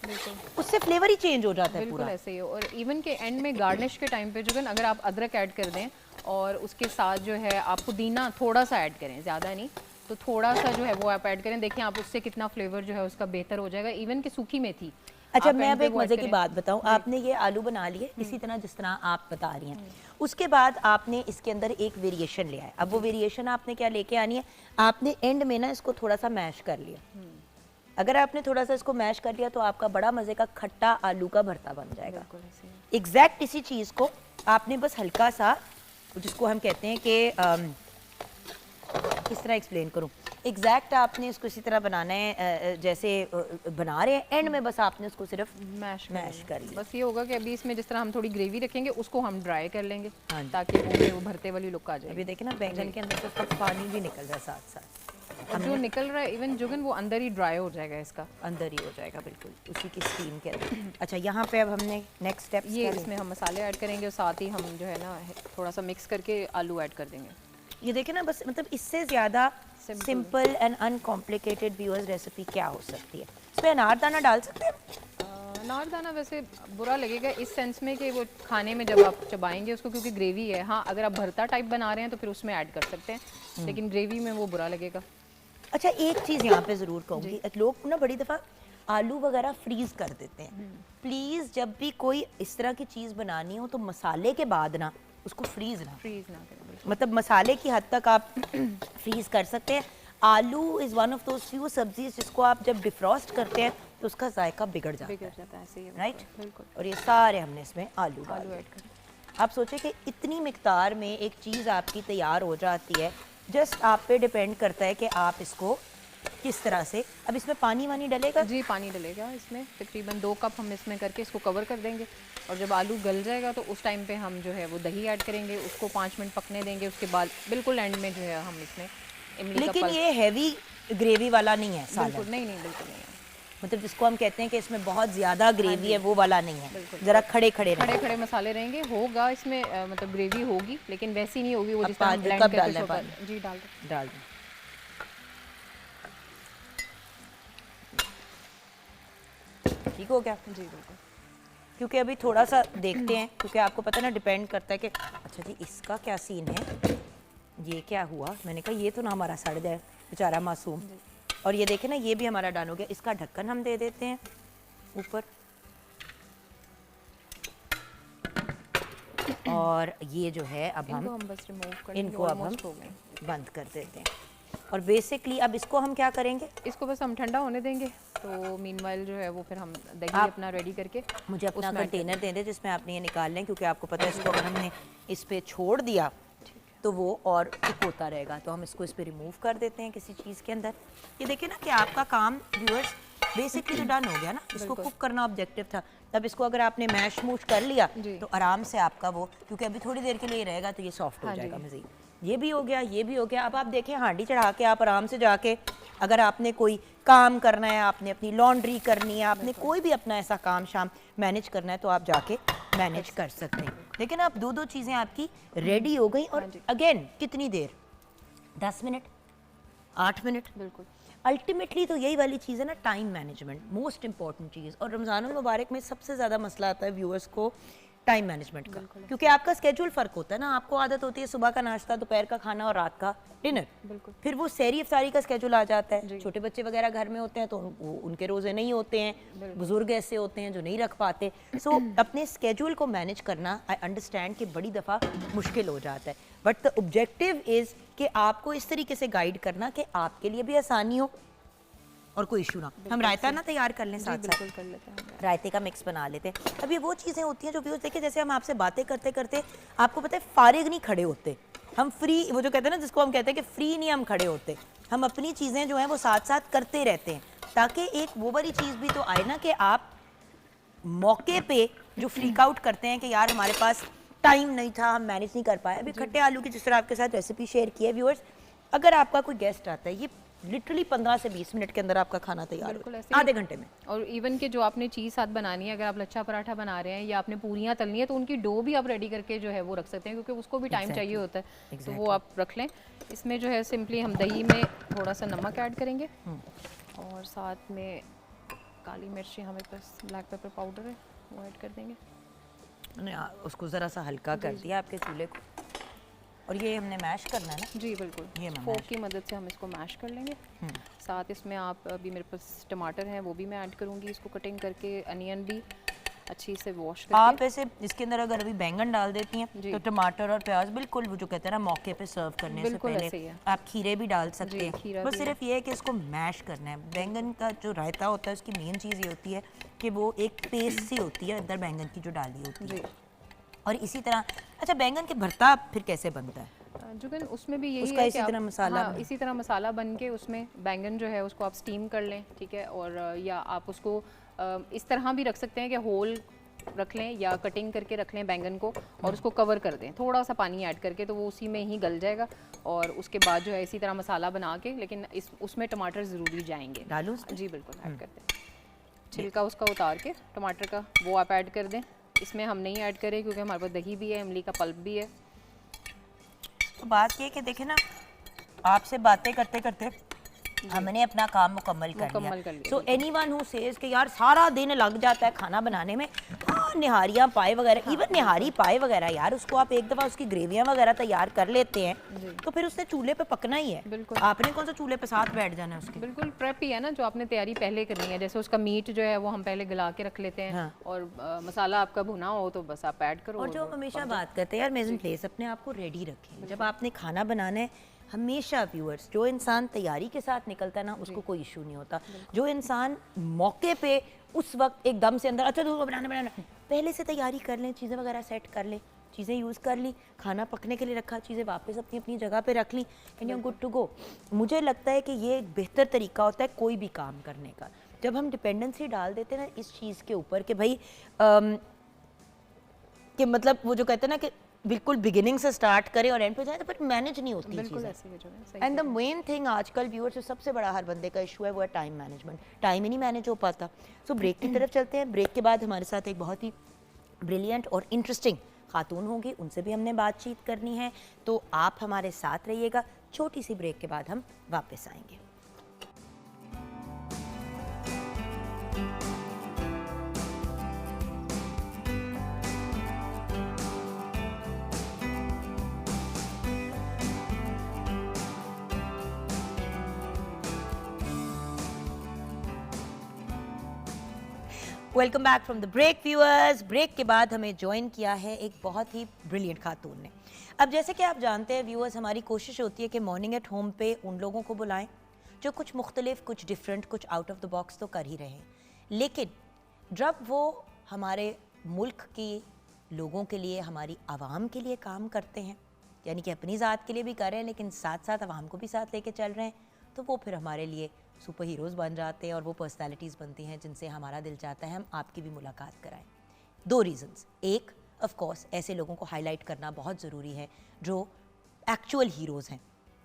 उससे फ्लेवर ही चेंज हो जाता है बिल्कुल पूरा। ऐसे ही हो। और इवन के एंड में गार्निश के टाइम पे जुगन अगर आप अदरक ऐड कर दें और उसके साथ जो है आप पुदीना थोड़ा सा ऐड करें, ज़्यादा नहीं, तो थोड़ा सा जो है वो आप ऐड करें, देखिए आप उससे कितना फ्लेवर जो है उसका बेहतर हो जाएगा। इवन कि सूखी मेथी। अच्छा, आप मैं end अब पे एक वो ऐड मज़े की करें। बात बताऊं, आपने ये आलू बना लिए इसी तरह जिस तरह आप बता रही हैं, उसके बाद आपने इसके अंदर एक वेरिएशन लिया है। अब वो वेरिएशन आपने क्या लेके आनी है, आपने एंड में ना इसको थोड़ा सा मैश कर लिया। अगर आपने थोड़ा सा इसको मैश कर लिया तो आपका बड़ा मज़े का खट्टा आलू का भरता बन जाएगा। बिल्कुल ऐसे ही। एग्जैक्ट इसी चीज़ को आपने बस हल्का सा, जिसको हम कहते हैं कि किस तरह एक्सप्लेन करूं, एग्जैक्ट आपने इसको इसी तरह बनाना है जैसे बना रहे हैं, एंड में बस आपने उसको सिर्फ मैश कर लिया। बस ये होगा कि अभी इसमें जिस तरह हम थोड़ी ग्रेवी रखेंगे उसको हम ड्राई कर लेंगे, हाँ जी। ताकि वो भरते वाली लुक आ जाए। अभी देखें ना बैंगन के अंदर से उसका पानी भी निकल रहा है साथ साथ, और जो निकल रहा है इवन जुगन वो अंदर ही ड्राई हो जाएगा इसका। अंदर ही हो जाएगा बिल्कुल उसी की स्टीम के अंदर। अच्छा, यहाँ पे अब हमने नेक्स्ट स्टेप ये इसमें हम मसाले ऐड करेंगे और साथ ही हम जो है ना थोड़ा सा मिक्स करके आलू ऐड कर देंगे। ये देखें ना, बस मतलब इससे ज़्यादा simple and uncomplicated viewers recipe क्या हो सकती है। इसमें अनारदाना डाल सकते हैं? अनारदाना वैसे बुरा लगेगा इस सेंस में कि वो खाने में जब आप चबाएंगे उसको, क्योंकि ग्रेवी है। हाँ, अगर आप भरता टाइप बना रहे हैं तो फिर उसमें ऐड कर सकते हैं, लेकिन ग्रेवी में वो बुरा लगेगा। अच्छा, एक चीज़ यहाँ पे ज़रूर कहूँगी, लोग ना बड़ी दफ़ा आलू वगैरह फ्रीज कर देते हैं। प्लीज़ जब भी कोई इस तरह की चीज़ बनानी हो तो मसाले के बाद ना उसको फ्रीज ना करें। मतलब मसाले की हद तक आप फ्रीज कर सकते हैं। Aloo is one of those few सब्जीज जिसको आप जब डिफ्रॉस्ट करते हैं तो उसका जायका बिगड़ जाता है, ऐसे ही राइट? बिल्कुल। और ये सारे हमने इसमें आलू ऐड करें। आप सोचें कि इतनी मिकदार में एक चीज़ आपकी तैयार हो जाती है, जस्ट आप पे डिपेंड करता है कि आप इसको किस तरह से। अब इसमें पानी वानी डलेगा? जी, पानी डलेगा इसमें, तकरीबन 2 कप हम इसमें करके इसको कवर कर देंगे। और जब आलू गल जाएगा तो उस टाइम पे हम जो है वो दही ऐड करेंगे, उसको 5 मिनट पकने देंगे। उसके बाद बिल्कुल एंड में जो है हम इसमें इमली का लेकिन पल्प। ये हैवी ग्रेवी वाला नहीं है सालन, बिल्कुल नहीं, बिल्कुल नहीं है। मतलब जिसको हम कहते हैं कि इसमें बहुत ज़्यादा ग्रेवी है, वो वाला नहीं है। ज़रा खड़े खड़े खड़े मसाले रहेंगे, होगा इसमें मतलब ग्रेवी होगी, लेकिन वैसी नहीं होगी वो अब जिस तरह हम पानी ब्लेंड कब करके डालना है? शो कर- पानी जी डाल दें। ठीक हो गया? जी बिल्कुल। क्योंकि अभी थोड़ा सा देखते हैं, क्योंकि आपको पता है ना, डिपेंड करता है कि अच्छा जी इसका क्या सीन है, ये क्या हुआ। मैंने कहा ये तो ना हमारा सड़ जाए बेचारा मासूम। और ये देखें ना, ये भी हमारा डन हो गया। इसका ढक्कन हम दे देते हैं ऊपर, और ये जो है अब हम बस रिमूव कर इनको अब हम बंद कर देते हैं। और बेसिकली अब इसको हम क्या करेंगे, इसको बस हम ठंडा होने देंगे। तो मीनवाइल जो है वो फिर हम दही अपना रेडी करके मुझे अपना उसमें ऐड कंटेनर दे दें जिसमें आपने ये निकाल लें, क्योंकि आपको पता है इसको अगर हमने इस पे छोड़ दिया तो वो और कुक होता रहेगा। तो हम इसको इस पे रिमूव कर देते हैं किसी चीज़ के अंदर। ये देखिए ना कि आपका काम व्यूअर्स बेसिकली तो डन हो गया ना। इसको कुक करना ऑब्जेक्टिव था, तब इसको अगर आपने मैश मूश कर लिया तो आराम से आपका वो, क्योंकि अभी थोड़ी देर के लिए रहेगा तो ये सॉफ्ट हो जाएगा मज़ीद। ये भी हो गया, ये भी हो गया। अब आप देखें, हांडी चढ़ा के आप आराम से जाके, अगर आपने कोई काम करना है, आपने अपनी लॉन्ड्री करनी है, आपने कोई भी अपना ऐसा काम शाम मैनेज करना है, तो आप जाके मैनेज कर सकते हैं। लेकिन अब दो चीज़ें आपकी रेडी हो गई। और अगेन कितनी देर, 10 मिनट, 8 मिनट? बिल्कुल। अल्टीमेटली तो यही वाली चीज़ है ना, टाइम मैनेजमेंट, मोस्ट इंपॉर्टेंट चीज़। और रमज़ानुल मुबारक में सबसे ज़्यादा मसला आता है व्यूअर्स को टाइम मैनेजमेंट का, क्योंकि आपका स्केड्यूल फ़र्क होता है ना। आपको आदत होती है सुबह का नाश्ता, दोपहर का खाना और रात का डिनर। फिर वो सहरी इफ्तारी का स्केड्यूल आ जाता है। छोटे बच्चे वगैरह घर में होते हैं तो उनके रोज़े नहीं होते हैं, बुजुर्ग ऐसे होते हैं जो नहीं रख पाते। सो अपने स्केड्यूल को मैनेज करना, आई अंडरस्टैंड कि बड़ी दफ़ा मुश्किल हो जाता है, बट द ऑब्जेक्टिव इज़ कि आपको इस तरीके से गाइड करना कि आपके लिए भी आसानी हो और कोई इशू ना। हम रायता ना तैयार कर लें साथ साथ, कर लेते हैं। रायते का मिक्स बना लेते हैं। अब ये वो चीज़ें होती हैं जो व्यूअर्स देखिए, जैसे हम आपसे बातें करते करते आपको पता है फारिग नहीं खड़े होते हम, फ्री, वो जो कहते हैं ना, जिसको हम कहते हैं कि फ्री नहीं हम खड़े होते, हम अपनी चीज़ें जो हैं वो साथ साथ करते रहते हैं, ताकि एक वो वाली चीज़ भी तो आए ना कि आप मौके पे जो फ्रीक आउट करते हैं कि यार हमारे पास टाइम नहीं था, हम मैनेज नहीं कर पाए। अभी खट्टे आलू की जिस तरह आपके साथ रेसिपी शेयर की है व्यूअर्स, अगर आपका कोई गेस्ट आता है, ये लिटरली 15 से 20 मिनट के अंदर आपका खाना तैयार बिल्कुल हो ऐसे ही। आधे घंटे में। और इवन कि जो आपने चीज़ साथ बनानी है, अगर आप लच्छा पराठा बना रहे हैं या आपने पूरियाँ तलनी है, तो उनकी डो भी आप रेडी करके जो है वो रख सकते हैं, क्योंकि उसको भी टाइम चाहिए होता है। तो वो आप रख लें। इसमें जो है सिंपली हम दही में थोड़ा सा नमक ऐड करेंगे और साथ में काली मिर्च, हमें पास ब्लैक पेपर पाउडर है, वो ऐड कर देंगे। मैंने उसको ज़रा सा हल्का कर दिया आपके चूल्हे को। और ये हमने मैश करना है ना? जी बिल्कुल, ये मैं फोक की मदद से हम इसको मैश कर लेंगे। साथ इसमें आप अभी मेरे पास टमाटर हैं, वो भी मैं ऐड करूँगी, इसको कटिंग करके, अनियन भी अच्छी से वॉश करके। आप ऐसे इसके अंदर अगर अभी बैंगन डाल देती हैं जी। तो टमाटर और प्याज बिल्कुल वो जो कहते हैं ना मौके पे सर्व करने से बिल्कुल ऐसे ही पहले है। आप खीरे भी डाल सकते जी, हैं। खीरा बस भी सिर्फ ये है कि इसको मैश करना है। बैंगन का जो रायता होता है उसकी मेन चीज़ ये होती है कि वो एक पेस्ट सी होती है अंदर बैंगन की जो डाली होती है। जी। और इसी तरह अच्छा बैंगन के भरता फिर कैसे बनता है? जुगन उसमें भी यही उसका है इसी कि आप, तरह मसाला हाँ, इसी तरह मसाला बन के उसमें बैंगन जो है उसको आप स्टीम कर लें, ठीक है। और या आप उसको इस तरह भी रख सकते हैं कि होल रख लें या कटिंग करके रख लें बैंगन को और उसको कवर कर दें थोड़ा सा पानी ऐड करके, तो वो उसी में ही गल जाएगा। और उसके बाद जो है इसी तरह मसाला बना के, लेकिन उसमें टमाटर ज़रूरी जाएंगे। डालूं? जी बिल्कुल ऐड करते हैं। छिलका उसका उतार के टमाटर का वो आप ऐड कर दें। इसमें हम नहीं ऐड करें क्योंकि हमारे पास दही भी है, इमली का पल्प भी है। तो बात ये कि देखें ना, आपसे बातें करते करते हमने अपना काम मुकम्मल कर लिया। सो एनीवन हु सेज कि यार सारा दिन लग जाता है खाना बनाने में, हाँ निहारियाँ पाए वगैरह, इवन निहारी पाए वगैरह यार उसको आप एक दफ़ा उसकी ग्रेवियाँ वगैरह तैयार कर लेते हैं तो फिर उसने चूल्हे पे पकना ही है। बिल्कुल। आपने कौन सा चूल्हे पे साथ बैठ जाना है उसके? बिल्कुल प्रेप ही है ना, जो आपने तैयारी पहले करनी है। जैसे उसका मीट जो है वो हम पहले गला के रख लेते हैं। हाँ। और मसाला आपका भुना हो तो बस आप ऐड करो। और जो हमेशा बात करते हैं यार मेजन प्लेस, अपने आप को रेडी रखें जब आपने खाना बनाना है। हमेशा व्यूअर्स, जो इंसान तैयारी के साथ निकलता है ना उसको कोई इशू नहीं होता। जो इंसान मौके पे उस वक्त एकदम से अंदर अच्छा तो बनाना पहले से तैयारी कर लें, चीज़ें वगैरह सेट कर लें, चीज़ें यूज़ कर ली, खाना पकने के लिए रखा, चीज़ें वापस अपनी अपनी जगह पे रख ली and you good to go. मुझे लगता है कि ये एक बेहतर तरीका होता है कोई भी काम करने का। जब हम डिपेंडेंसी डाल देते हैं ना इस चीज़ के ऊपर कि भाई कि मतलब वो जो कहते हैं ना कि बिल्कुल बिगिनिंग से स्टार्ट करें और एंड पे जाए, तो फिर मैनेज नहीं होती बिल्कुल चीज़ें। ऐसे ही एंड द मेन थिंग आजकल व्यूअर्स सबसे बड़ा हर बंदे का इशू है वो है टाइम मैनेजमेंट। टाइम ही नहीं मैनेज हो पाता। सो ब्रेक की तरफ चलते हैं। ब्रेक के बाद हमारे साथ एक बहुत ही ब्रिलियंट और इंटरेस्टिंग खातून होंगी, उनसे भी हमने बातचीत करनी है, तो आप हमारे साथ रहिएगा। छोटी सी ब्रेक के बाद हम वापस आएंगे। Welcome back from the break viewers. Break के बाद हमें ज्वाइन किया है एक बहुत ही ब्रिलियंट खातून ने। अब जैसे कि आप जानते हैं व्यूअर्स, हमारी कोशिश होती है कि मॉर्निंग एट होम पे उन लोगों को बुलाएं जो कुछ मुख्तलिफ, कुछ डिफरेंट, कुछ आउट ऑफ द बॉक्स तो कर ही रहे हैं, लेकिन जब वो हमारे मुल्क के लोगों के लिए, हमारी आवाम के लिए काम करते हैं, यानी कि अपनी ज़ात के लिए भी कर रहे हैं लेकिन साथ साथ आवाम को भी साथ लेके चल रहे हैं, तो वो फिर हमारे लिए सुपर हीरोज़ बन जाते हैं और वो पर्सनालिटीज़ बनती हैं जिनसे हमारा दिल चाहता है हम आपकी भी मुलाकात कराएं। दो रीज़न्स। एक, ऑफ कोर्स ऐसे लोगों को हाईलाइट करना बहुत ज़रूरी है जो एक्चुअल हीरोज़ हैं,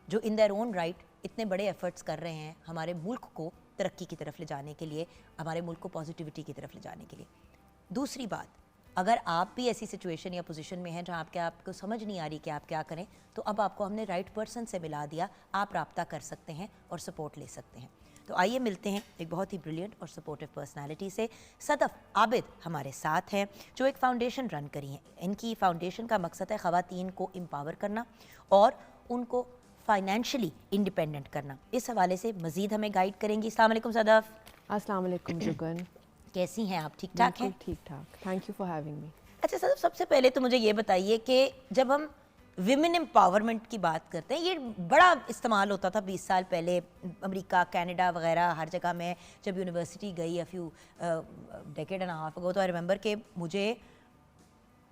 जो इन देयर ओन राइट इतने बड़े एफर्ट्स कर रहे हैं हमारे मुल्क को तरक्की की तरफ ले जाने के लिए, हमारे मुल्क को पॉजिटिविटी की तरफ ले जाने के लिए। दूसरी बात, अगर आप भी ऐसी सिचुएशन या पोजीशन में हैं जहाँ आपको समझ नहीं आ रही कि आप क्या करें, तो अब आपको हमने राइट पर्सन से मिला दिया, आप राब्ता कर सकते हैं और सपोर्ट ले सकते हैं। तो आइए मिलते हैं एक बहुत ही ब्रिलियंट और सपोर्टिव पर्सनालिटी से। सदफ आबिद हमारे साथ हैं जो एक फ़ाउंडेशन रन करी है। इनकी फ़ाउंडेशन का मकसद है ख़वातीन को एम्पावर करना और उनको फाइनेंशियली इंडिपेंडेंट करना। इस हवाले से मज़ीद हमें गाइड करेंगी। अस्सलाम वालेकुम सदफ। अस्सलाम वालेकुम जुगन। कैसी हैं आप? ठीक ठाक हैं? ठीक ठाक, thank you for having me. अच्छा सदफ, सबसे पहले तो मुझे ये बताइए कि जब हम विमेन एम्पावरमेंट की बात करते हैं, ये बड़ा इस्तेमाल होता था 20 साल पहले अमेरिका, कनाडा वगैरह हर जगह। मैं जब यूनिवर्सिटी गई फ्यू डेकेड एंड हाफ अगो, तो आई रिमेंबर कि मुझे,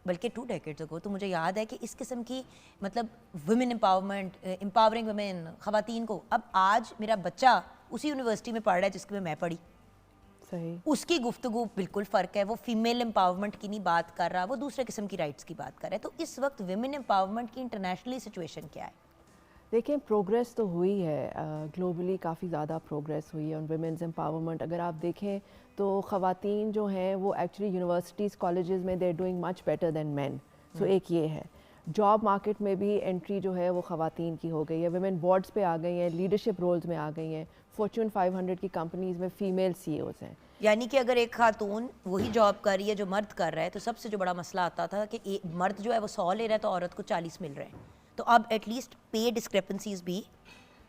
बल्कि 2 डेकेड्स अगो, तो मुझे याद है कि इस किस्म की मतलब वुमेन एम्पावरमेंट, एम्पावरिंग वुमेन, ख़वातीन को, अब आज मेरा बच्चा उसी यूनिवर्सिटी में पढ़ रहा है जिसमें मैं पढ़ी, सही, उसकी गुफ्तगू बिल्कुल फ़र्क है। वो फीमेल एम्पावरमेंट की नहीं बात कर रहा, वो दूसरे किस्म की राइट्स की बात कर रहा है। तो इस वक्त विमेन एम्पावरमेंट की इंटरनेशनली सिचुएशन क्या है? देखिए प्रोग्रेस तो हुई है, ग्लोबली काफ़ी ज़्यादा प्रोग्रेस हुई है ऑन वुमेन्स एम्पावरमेंट। अगर आप देखें तो ख़वातीन जो हैं वो एक्चुअली यूनिवर्सिटीज़ कॉलेजेस में they are doing much better than man. So एक ये है, जॉब मार्केट में भी एंट्री जो है वो ख़वातीन की हो गई है, वुमेन बोर्ड्स पे आ गई हैं, लीडरशिप रोल्स में आ गई हैं, फॉर्च्यून 500 की कंपनीज़ में फ़ीमेल CEOs हैं। यानी कि अगर एक खातून वही जॉब कर रही है जो मर्द कर रहा है, तो सबसे जो बड़ा मसला आता था कि मर्द जो है वो 100 ले रहा है तो औरत को 40 मिल रहे हैं, तो अब एटलीस्ट पे डिस्क्रिपेंसीज भी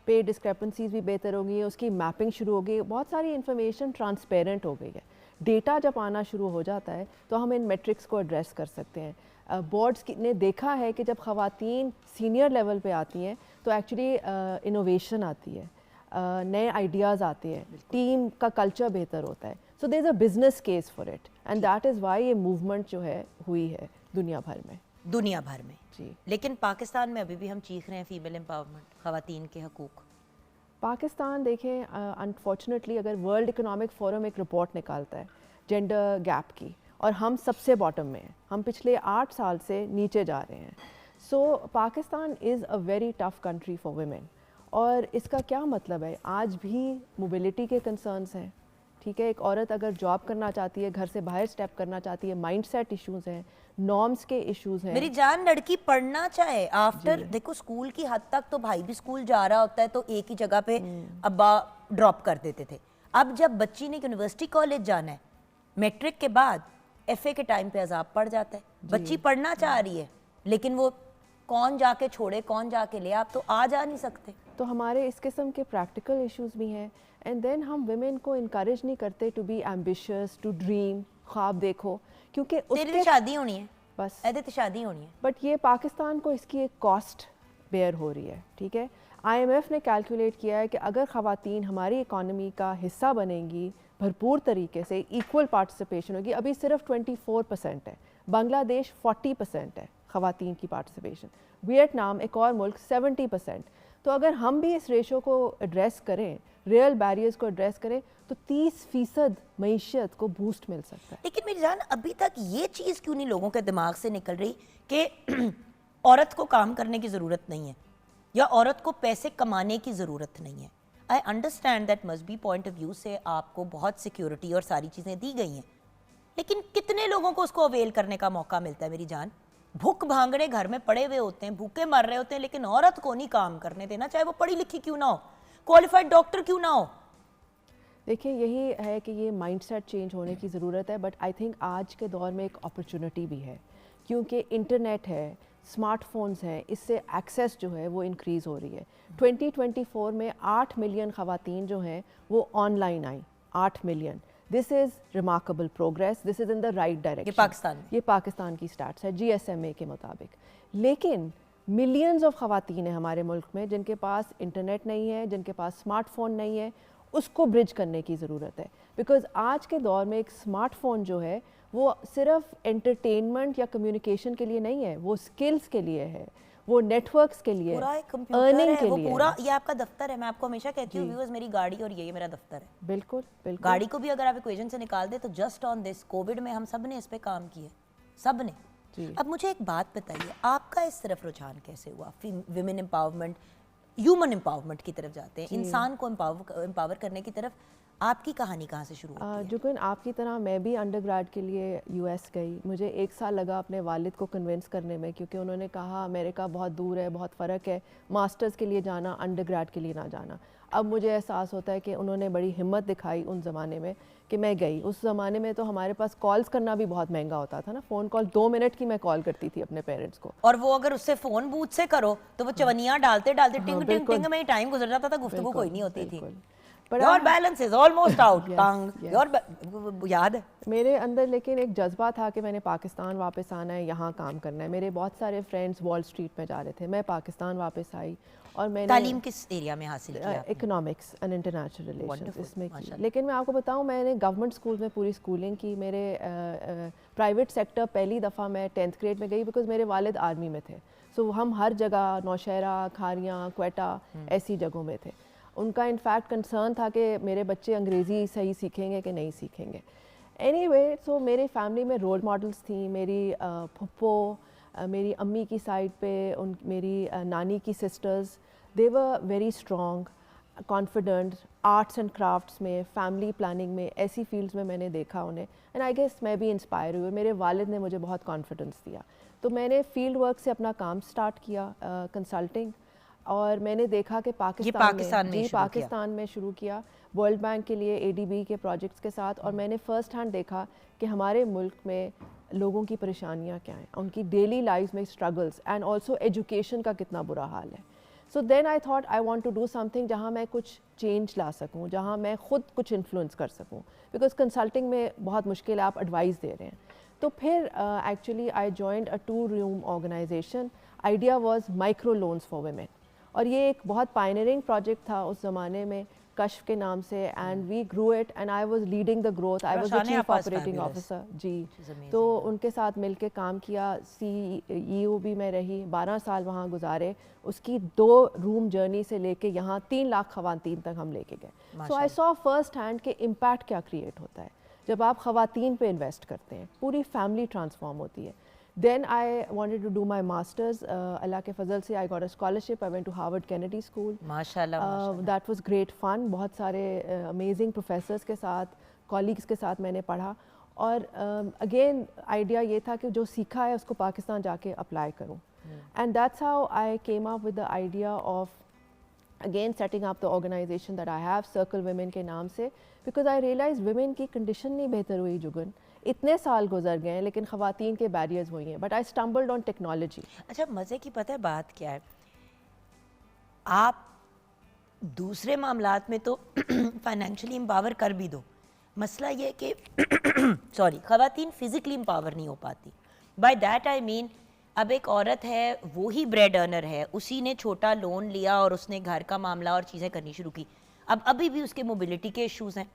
पे डिस्क्रिपेंसीज भी बेहतर हो गई है, उसकी मैपिंग शुरू हो गई है, बहुत सारी इन्फॉर्मेशन ट्रांसपेरेंट हो गई है। डेटा जब आना शुरू हो जाता है तो हम इन मेट्रिक्स को एड्रेस कर सकते हैं। बोर्ड्स ने देखा है कि जब ख़वातीन सीनियर लेवल पे आती हैं तो एक्चुअली इनोवेशन आती है, नए आइडियाज़ आते हैं, टीम का कल्चर बेहतर होता है। So there is a business case for it and that is why ये मूवमेंट जो है हुई है दुनिया भर में। जी। लेकिन पाकिस्तान में अभी भी हम चीख रहे हैं फीमेल एम्पावरमेंट, ख़वातीन के हकूक़। पाकिस्तान देखें, अनफॉर्चुनेटली अगर वर्ल्ड इकोनॉमिक फोरम एक रिपोर्ट निकालता है जेंडर गैप की, और हम सबसे बॉटम में हैं, हम पिछले 8 साल से नीचे जा रहे हैं। So Pakistan is a very tough country for women. और इसका क्या मतलब है, आज भी मोबिलिटी के कंसर्न्स हैं, ठीक है। एक औरत अगर जॉब करना चाहती है, घर से बाहर स्टेप करना चाहती है, माइंडसेट इश्यूज़ हैं, नॉर्म्स के इश्यूज़ हैं। मेरी जान, लड़की पढ़ना चाहे आफ्टर, देखो स्कूल की हद तक तो भाई भी स्कूल जा रहा होता है तो एक ही जगह पे अब्बा ड्रॉप कर देते थे। अब जब बच्ची ने यूनिवर्सिटी कॉलेज जाना है, मैट्रिक के बाद FA के टाइम पे अजाब पड़ जाता है, बच्ची पढ़ना चाह रही है लेकिन वो कौन जाके छोड़े, कौन जाके ले, आप तो आ जा नहीं सकते। तो हमारे इस किस्म के प्रैक्टिकल इश्यूज भी हैं। एंड देन हम वुमेन को इनकरेज नहीं करते to be ambitious, to dream, ख्वाब देखो, क्योंकि तेरी तो शादी होनी है, बस ऐसे तो शादी होनी है। बट ये पाकिस्तान को इसकी एक कॉस्ट बेयर हो रही है, ठीक है। IMF ने कैलकुलेट किया है कि अगर ख़वातीन हमारी इकॉनमी का हिस्सा बनेंगी, भरपूर तरीके से इक्वल पार्टिसिपेशन होगी, अभी सिर्फ 24% है, बांग्लादेश 40% है ख़वातीन की पार्टिसिपेशन, वियतनाम एक और मुल्क 70%। तो अगर हम भी इस रेशो को एड्रेस करें, रियल बैरियर्स को एड्रेस करें, तो 30% मईशत को बूस्ट मिल सकता है। लेकिन मेरी जान, अभी तक ये चीज़ क्यों नहीं लोगों के दिमाग से निकल रही कि औरत को काम करने की ज़रूरत नहीं है या औरत को पैसे कमाने की ज़रूरत नहीं है। I understand that must be point of view से आपको बहुत सिक्योरिटी और सारी चीज़ें दी गई हैं, लेकिन कितने लोगों को उसको अवेल करने का मौका मिलता है मेरी जान। भूख भांगड़े घर में पड़े हुए होते हैं, भूखे मर रहे होते हैं, लेकिन औरत को नहीं काम करने देना, चाहे वो पढ़ी लिखी क्यों ना हो, क्वालिफाइड डॉक्टर क्यों ना हो। देखिए यही है कि ये माइंडसेट चेंज होने की ज़रूरत है। बट आई थिंक आज के दौर में एक अपॉर्चुनिटी भी है, क्योंकि इंटरनेट है, स्मार्टफोन्स हैं, इससे एक्सेस जो है वो इंक्रीज़ हो रही है। 2024 में 8 मिलियन ख़वातीन जो हैं वो online I, 8 million. This is remarkable progress, this is in the right direction. ये पाकिस्तान की स्टैट्स है GSMA के मुताबिक। लेकिन मिलियंस ऑफ ख़वातीन हैं हमारे मुल्क में जिनके पास इंटरनेट नहीं है, जिनके पास स्मार्टफोन नहीं है। उसको ब्रिज करने की ज़रूरत है, बिकॉज़ आज के दौर में एक स्मार्टफोन जो है वो सिर्फ एंटरटेनमेंट या कम्युनिकेशन के लिए नहीं है, वो स्किल्स के लिए है, वो नेटवर्क्स के लिए, अर्निंग के लिए। पूरा ये आपका दफ्तर है। मैं आपको हमेशा कहती हूँ व्यूअर्स, मेरी गाड़ी और ये मेरा दफ्तर है। बिल्कुल बिल्कुल। गाड़ी को भी अगर आप इक्वेशन से निकाल दे तो जस्ट ऑन दिस कोविड में हम सब ने इस पे काम किया, सब ने। अब मुझे एक बात बताइए, आपका इस तरफ रुझान कैसे हुआ? विमेन एम्पावरमेंट, ह्यूमन एम्पावरमेंट की तरफ जाते हैं, इंसान को एम्पावर करने की तरफ आपकी कहानी कहाँ से शुरू होती है? जुगन, आपकी तरह मैं भी अंडरग्रेड के लिए US गई। मुझे 1 साल लगा अपने वालिद को कन्विंस करने में, क्योंकि उन्होंने कहा अमेरिका बहुत दूर है, बहुत फ़र्क है, मास्टर्स के लिए जाना, अंडरग्रेड के लिए ना जाना। अब मुझे एहसास होता है कि उन्होंने बड़ी हिम्मत दिखाई उन ज़माने में कि मैं गई। उस ज़माने में तो हमारे पास कॉल्स करना भी बहुत महंगा होता था ना, फ़ोन कॉल 2 मिनट की मैं कॉल करती थी अपने पेरेंट्स को, और वो अगर उससे फ़ोन बूथ से करो तो वो चवनियाँ डालते डालते टिंग टिंग टिंग में ही टाइम गुजर जाता था, गुफ्तगू कोई नहीं होती थी। Your balance is almost out, याद है मेरे अंदर। लेकिन एक जज्बा था कि मैंने पाकिस्तान वापस आना है, यहाँ काम करना है। मेरे बहुत सारे फ्रेंड्स वॉल स्ट्रीट में जा रहे थे, मैं पाकिस्तान वापस आई और मैंने तालीम किस एरिया में हासिल किया? इकोनॉमिक्स एंड इंटरनेशनल रिलेशंस इसमें की। लेकिन मैं आपको बताऊं, मैंने गवर्नमेंट स्कूल में पूरी स्कूलिंग की। मेरे प्राइवेट सेक्टर पहली दफ़ा मैं 10th ग्रेड में गई, बिकॉज मेरे वालिद आर्मी में थे। सो हम हर जगह नौशहरा, खारियाँ, क्वेटा ऐसी जगहों में थे। उनका इनफैक्ट कंसर्न था कि मेरे बच्चे अंग्रेज़ी सही सीखेंगे कि नहीं सीखेंगे। एनीवे, सो मेरे फैमिली में रोल मॉडल्स थी। मेरी फुप्पो, मेरी अम्मी की साइड पे मेरी नानी की sisters, they were very strong, confident, arts and crafts में, फैमिली प्लानिंग में, ऐसी फील्ड्स में मैंने देखा उन्हें, एंड आई गेस मैं भी इंस्पायर हुई। मेरे वालिद ने मुझे बहुत कॉन्फिडेंस दिया, तो मैंने फील्ड वर्क से अपना काम स्टार्ट किया, कंसल्टिंग, और मैंने देखा कि पाकिस्तान में शुरू किया वर्ल्ड बैंक के लिए ADB के प्रोजेक्ट्स के साथ, और मैंने फ़र्स्ट हैंड देखा कि हमारे मुल्क में लोगों की परेशानियां क्या हैं, उनकी डेली लाइफ में स्ट्रगल्स, एंड ऑल्सो एजुकेशन का कितना बुरा हाल है। So then I thought I want to do something जहाँ मैं कुछ चेंज ला सकूँ, जहाँ मैं ख़ुद कुछ इन्फ्लुएंस कर सकूँ, बिकॉज कंसल्टिंग में बहुत मुश्किल है, आप एडवाइस दे रहे हैं। तो फिर actually I joined a 2-room organisation. Idea was micro loans for women, और ये एक बहुत पायनियरिंग प्रोजेक्ट था उस ज़माने में, कश्फ के नाम से, and we grew it, and I was leading the growth. I was the chief operating officer जी। तो उनके साथ मिलके काम किया, CEO भी मैं रही, 12 साल वहाँ गुजारे। उसकी 2-room जर्नी से लेके यहाँ 3 लाख ख़वातीन तक हम लेके गए। सो आई सॉ फर्स्ट हैंड के इम्पैक्ट क्या क्रिएट होता है जब आप ख़वातीन पे इन्वेस्ट करते हैं, पूरी फैमिली ट्रांसफॉर्म होती है। Then I wanted to do my masters. Allah के फजल से I got a scholarship. I went to Harvard Kennedy School. माशाल्लाह, That was great fun. बहुत सारे amazing professors के साथ, colleagues के साथ मैंने पढ़ा, और again idea ये था कि जो सीखा है उसको पाकिस्तान जाके apply करूँ. And that's how I came up with the idea of again setting up the organization that I have, Circle Women के नाम से, because I realized women की condition नहीं बेहतर हुई जुगन। इतने साल गुजर गए हैं लेकिन ख़वातीन के बैरियर्स वही हैं, but I stumbled on technology. अच्छा, मज़े की पता है बात क्या है, आप दूसरे मामलात में तो फाइनेंशियली एम्पावर कर भी दो, मसला ये कि सॉरी, ख़वातीन फिज़िकली एम्पावर नहीं हो पाती। बाय दैट आई मीन, अब एक औरत है, वो ही ब्रेड अर्नर है, उसी ने छोटा लोन लिया और उसने घर का मामला और चीज़ें करनी शुरू की। अब अभी भी उसके मोबिलिटी के इश्यूज़ हैं,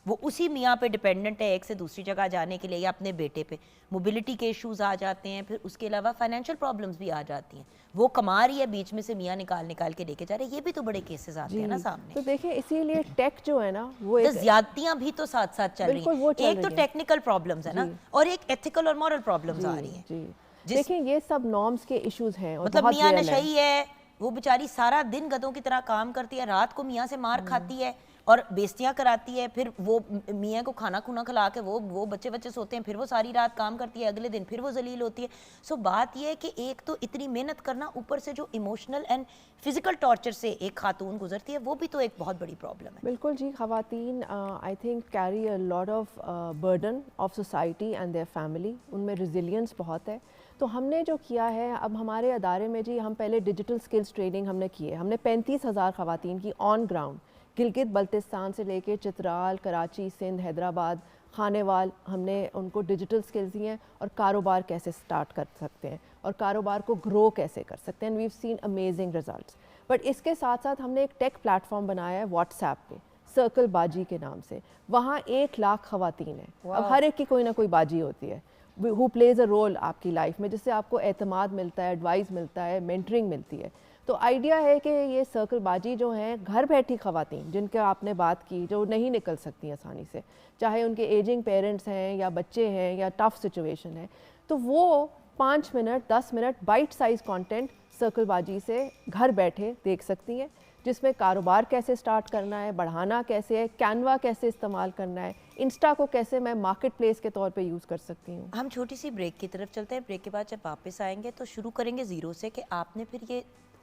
वो उसी मियाँ पे डिपेंडेंट है एक से दूसरी जगह जाने के लिए, या अपने बेटे पे। मोबिलिटी के इश्यूज आ जाते हैं, फिर उसके अलावा फाइनेंशियल प्रॉब्लम्स भी आ जाती हैं। वो कमा रही है, बीच में से मियाँ निकाल के लेके जा रहे हैं, ये भी तो बड़े केसेस आते हैं ना सामने। तो देखिए इसीलिए टेक जो है ना, वो तो ज्यादतियाँ भी तो साथ साथ चल रही हैं। एक तो टेक्निकल प्रॉब्लम्स है ना, और एक एथिकल और मॉरल प्रॉब्लम्स आ रही हैं। देखिए ये सब नॉर्म्स के इश्यूज हैं, मतलब मियाँ नशई है, वो बेचारी सारा दिन गधों की तरह काम करती है, रात को मियाँ से मार खाती है और बेइज्जतियाँ कराती है, फिर वो मियाँ को खाना खुना खिला के वो बच्चे सोते हैं, फिर वो सारी रात काम करती है, अगले दिन फिर वो जलील होती है। सो बात ये है कि एक तो इतनी मेहनत करना, ऊपर से जो इमोशनल एंड फिजिकल टॉर्चर से एक खातून गुजरती है, वो भी तो एक बहुत बड़ी प्रॉब्लम है। बिल्कुल जी, ख़वातीन I think carry a lot of burden of society and their family, उनमें रेजिलियंस बहुत है। तो हमने जो किया है, अब हमारे अदारे में जी, हम पहले डिजिटल स्किल्स ट्रेनिंग हमने की है, हमने 35,000 ख़वातीन की ऑन ग्राउंड, गिलगित बल्तिस्तान से लेके चित्राल, कराची, सिंध, हैदराबाद, खानेवाल, हमने उनको डिजिटल स्किल्स दिए हैं, और कारोबार कैसे स्टार्ट कर सकते हैं और कारोबार को ग्रो कैसे कर सकते हैं, and we have seen amazing results. But इसके साथ साथ हमने एक टेक प्लेटफॉर्म बनाया है व्हाट्सएप पे, सर्कल बाजी के नाम से। वहाँ 1 लाख ख़वातीन हैं। अब हर एक की कोई ना कोई बाजी होती है, हु प्लेज अ रोल आपकी लाइफ में, जिससे आपको एतमाद मिलता है, एडवाइस मिलता है, मेंटरिंग मिलती है। तो आइडिया है कि ये सर्कल बाजी जो हैं, घर बैठी ख़वातीन जिनके आपने बात की, जो नहीं निकल सकती आसानी से, चाहे उनके एजिंग पेरेंट्स हैं या बच्चे हैं या टफ़ सिचुएशन है, तो वो 5 minute 10 minute bite size content सर्कल बाजी से घर बैठे देख सकती हैं, जिसमें कारोबार कैसे स्टार्ट करना है, बढ़ाना कैसे है, कैनवा कैसे इस्तेमाल करना है, इंस्टा को कैसे मैं मार्केट प्लेस के तौर पे यूज़ कर सकती हूँ। हम छोटी सी ब्रेक की तरफ चलते हैं। ब्रेक के बाद जब वापस आएंगे तो शुरू करेंगे ज़ीरो से, कि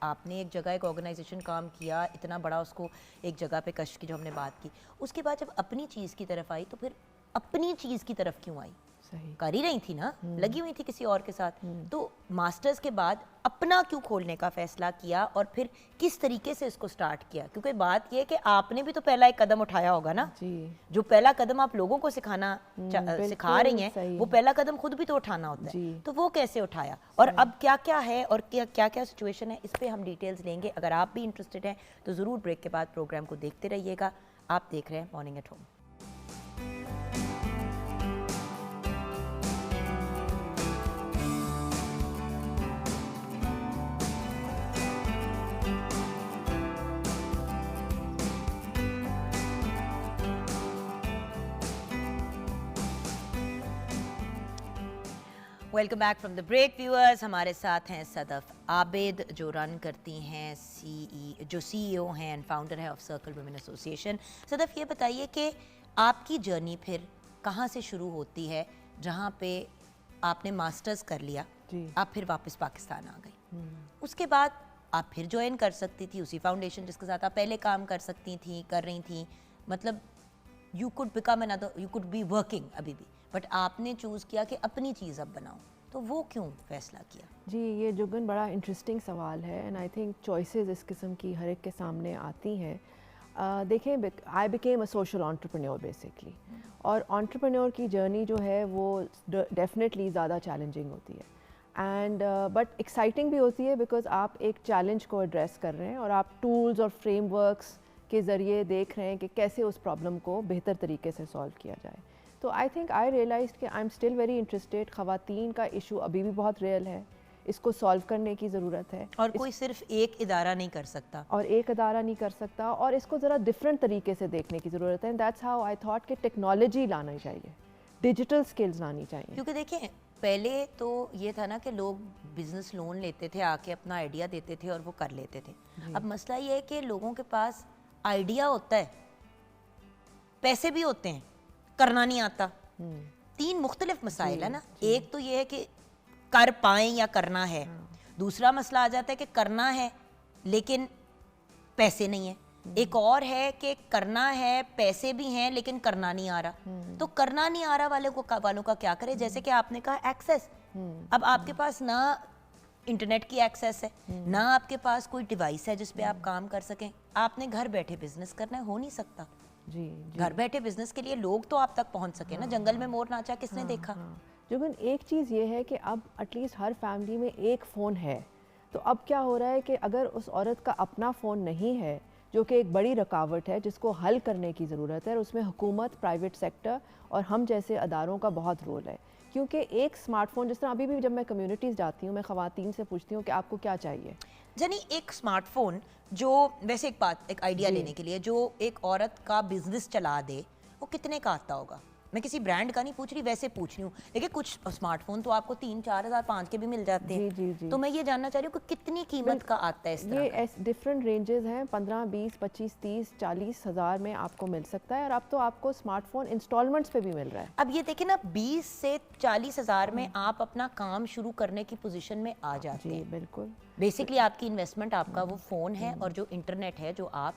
आपने एक जगह एक ऑर्गेनाइजेशन काम किया, इतना बड़ा, उसको एक जगह पे कश की जो हमने बात की, उसके बाद जब अपनी चीज़ की तरफ आई तो फिर अपनी चीज़ की तरफ क्यों आई? सही कर ही रही थी ना, लगी हुई थी किसी और के साथ। तो मास्टर्स के बाद अपना क्यों खोलने का फैसला किया, और फिर किस तरीके से इसको स्टार्ट किया? क्योंकि बात ये कि आपने भी तो पहला एक कदम उठाया होगा ना जी। जो पहला कदम आप लोगों को सिखा रही हैं, वो पहला कदम खुद भी तो उठाना होता है। तो वो कैसे उठाया, और अब क्या क्या है और क्या क्या सिचुएशन है, इस पर हम डिटेल्स लेंगे। अगर आप भी इंटरेस्टेड हैं तो ज़रूर ब्रेक के बाद प्रोग्राम को देखते रहिएगा। आप देख रहे हैं morning at home. Welcome back from the break viewers. हमारे साथ हैं सदफ आबिद जो रन करती हैं जो CEO हैं एंड फाउंडर है of circle women association. Sadaf, ये बताइए कि आपकी जर्नी फिर कहाँ से शुरू होती है, जहाँ पे आपने मास्टर्स कर लिया, आप फिर वापस पाकिस्तान आ गई, उसके बाद आप फिर ज्वाइन कर सकती थी उसी फाउंडेशन जिसके साथ आप पहले काम कर सकती थी, कर रही थी, मतलब you could become another, you could be working अभी भी, बट आपने चूज़ किया कि अपनी चीज़ अब बनाओ, तो वो क्यों फैसला किया? जी, ये जुगन बड़ा इंटरेस्टिंग सवाल है एंड आई थिंक चॉइसेस इस किस्म की हर एक के सामने आती हैं। देखें, I became a social entrepreneur basically, और एंटरप्रेन्योर की जर्नी जो है वो डेफिनेटली ज़्यादा चैलेंजिंग होती है एंड बट एक्साइटिंग भी होती है, बिकॉज आप एक चैलेंज को एड्रेस कर रहे हैं और आप टूल्स और फ्रेमवर्क्स के ज़रिए देख रहे हैं कि कैसे उस प्रॉब्लम को बेहतर तरीके से सॉल्व किया जाए। तो आई थिंक आई रियलाइज्ड कि I am still very interested. ख़वातीन का इशू अभी भी बहुत रियल है, इसको सॉल्व करने की ज़रूरत है, और कोई सिर्फ एक इदारा नहीं कर सकता, और एक अदारा नहीं कर सकता, और इसको ज़रा डिफरेंट तरीके से देखने की ज़रूरत है। And that's how I thought कि टेक्नोलॉजी लानी चाहिए, डिजिटल स्किल्स लानी चाहिए। क्योंकि देखिए पहले तो ये था ना कि लोग बिजनेस लोन लेते थे, आके अपना आइडिया देते थे और वो कर लेते थे। अब मसला ये है कि लोगों के पास आइडिया होता है, पैसे भी होते हैं, करना नहीं आता। तीन मुख्तलिफ मसाइल है ना। एक तो ये है कि कर पाएं या करना है, दूसरा मसला आ जाता है कि करना है लेकिन पैसे नहीं है, एक और है कि करना है, पैसे भी हैं लेकिन करना नहीं आ रहा। तो करना नहीं आ रहा वालों का क्या करें? जैसे कि आपने कहा एक्सेस, अब आपके पास ना इंटरनेट की एक्सेस है, ना आपके पास कोई डिवाइस है जिस पे आप काम कर सकें, आपने घर बैठे बिजनेस करना है, हो नहीं सकता। जी, घर बैठे बिजनेस के लिए लोग तो आप तक पहुंच सके ना। जंगल में मोर नाचा किसने देखा? जुगन, एक चीज़ ये है कि अब एटलीस्ट हर फैमिली में एक फ़ोन है। तो अब क्या हो रहा है कि अगर उस औरत का अपना फ़ोन नहीं है, जो कि एक बड़ी रुकावट है जिसको हल करने की ज़रूरत है, और उसमें हुकूमत, प्राइवेट सेक्टर और हम जैसे अदारों का बहुत रोल है। क्योंकि एक स्मार्टफोन, जिस तरह अभी भी जब मैं कम्युनिटीज़ जाती हूँ, मैं ख़वातीन से पूछती हूँ कि आपको क्या चाहिए। यानी एक स्मार्टफोन जो, वैसे एक आइडिया लेने के लिए, जो एक औरत का बिजनेस चला दे, वो कितने का आता होगा? मैं किसी ब्रांड का नहीं पूछ रही, वैसे पूछ रही हूँ। देखिए कुछ स्मार्टफोन तो आपको 3-4 हज़ार 5 के भी मिल जाते हैं। जी। तो मैं ये जानना चाह रही हूँ कि कितनी कीमत का आता है इस तरह का? ये डिफरेंट रेंजेस हैं, 15, 20, 25, 30, 40 हज़ार में आपको मिल सकता है, और अब तो आपको स्मार्टफोन इंस्टॉलमेंट्स पे भी मिल रहा है। अब ये देखिए ना, 20 से 40 हज़ार में आप अपना काम शुरू करने की पोजीशन में आ जाते हैं। बिल्कुल, बेसिकली आपकी इन्वेस्टमेंट आपका वो फ़ोन है और जो इंटरनेट है जो आप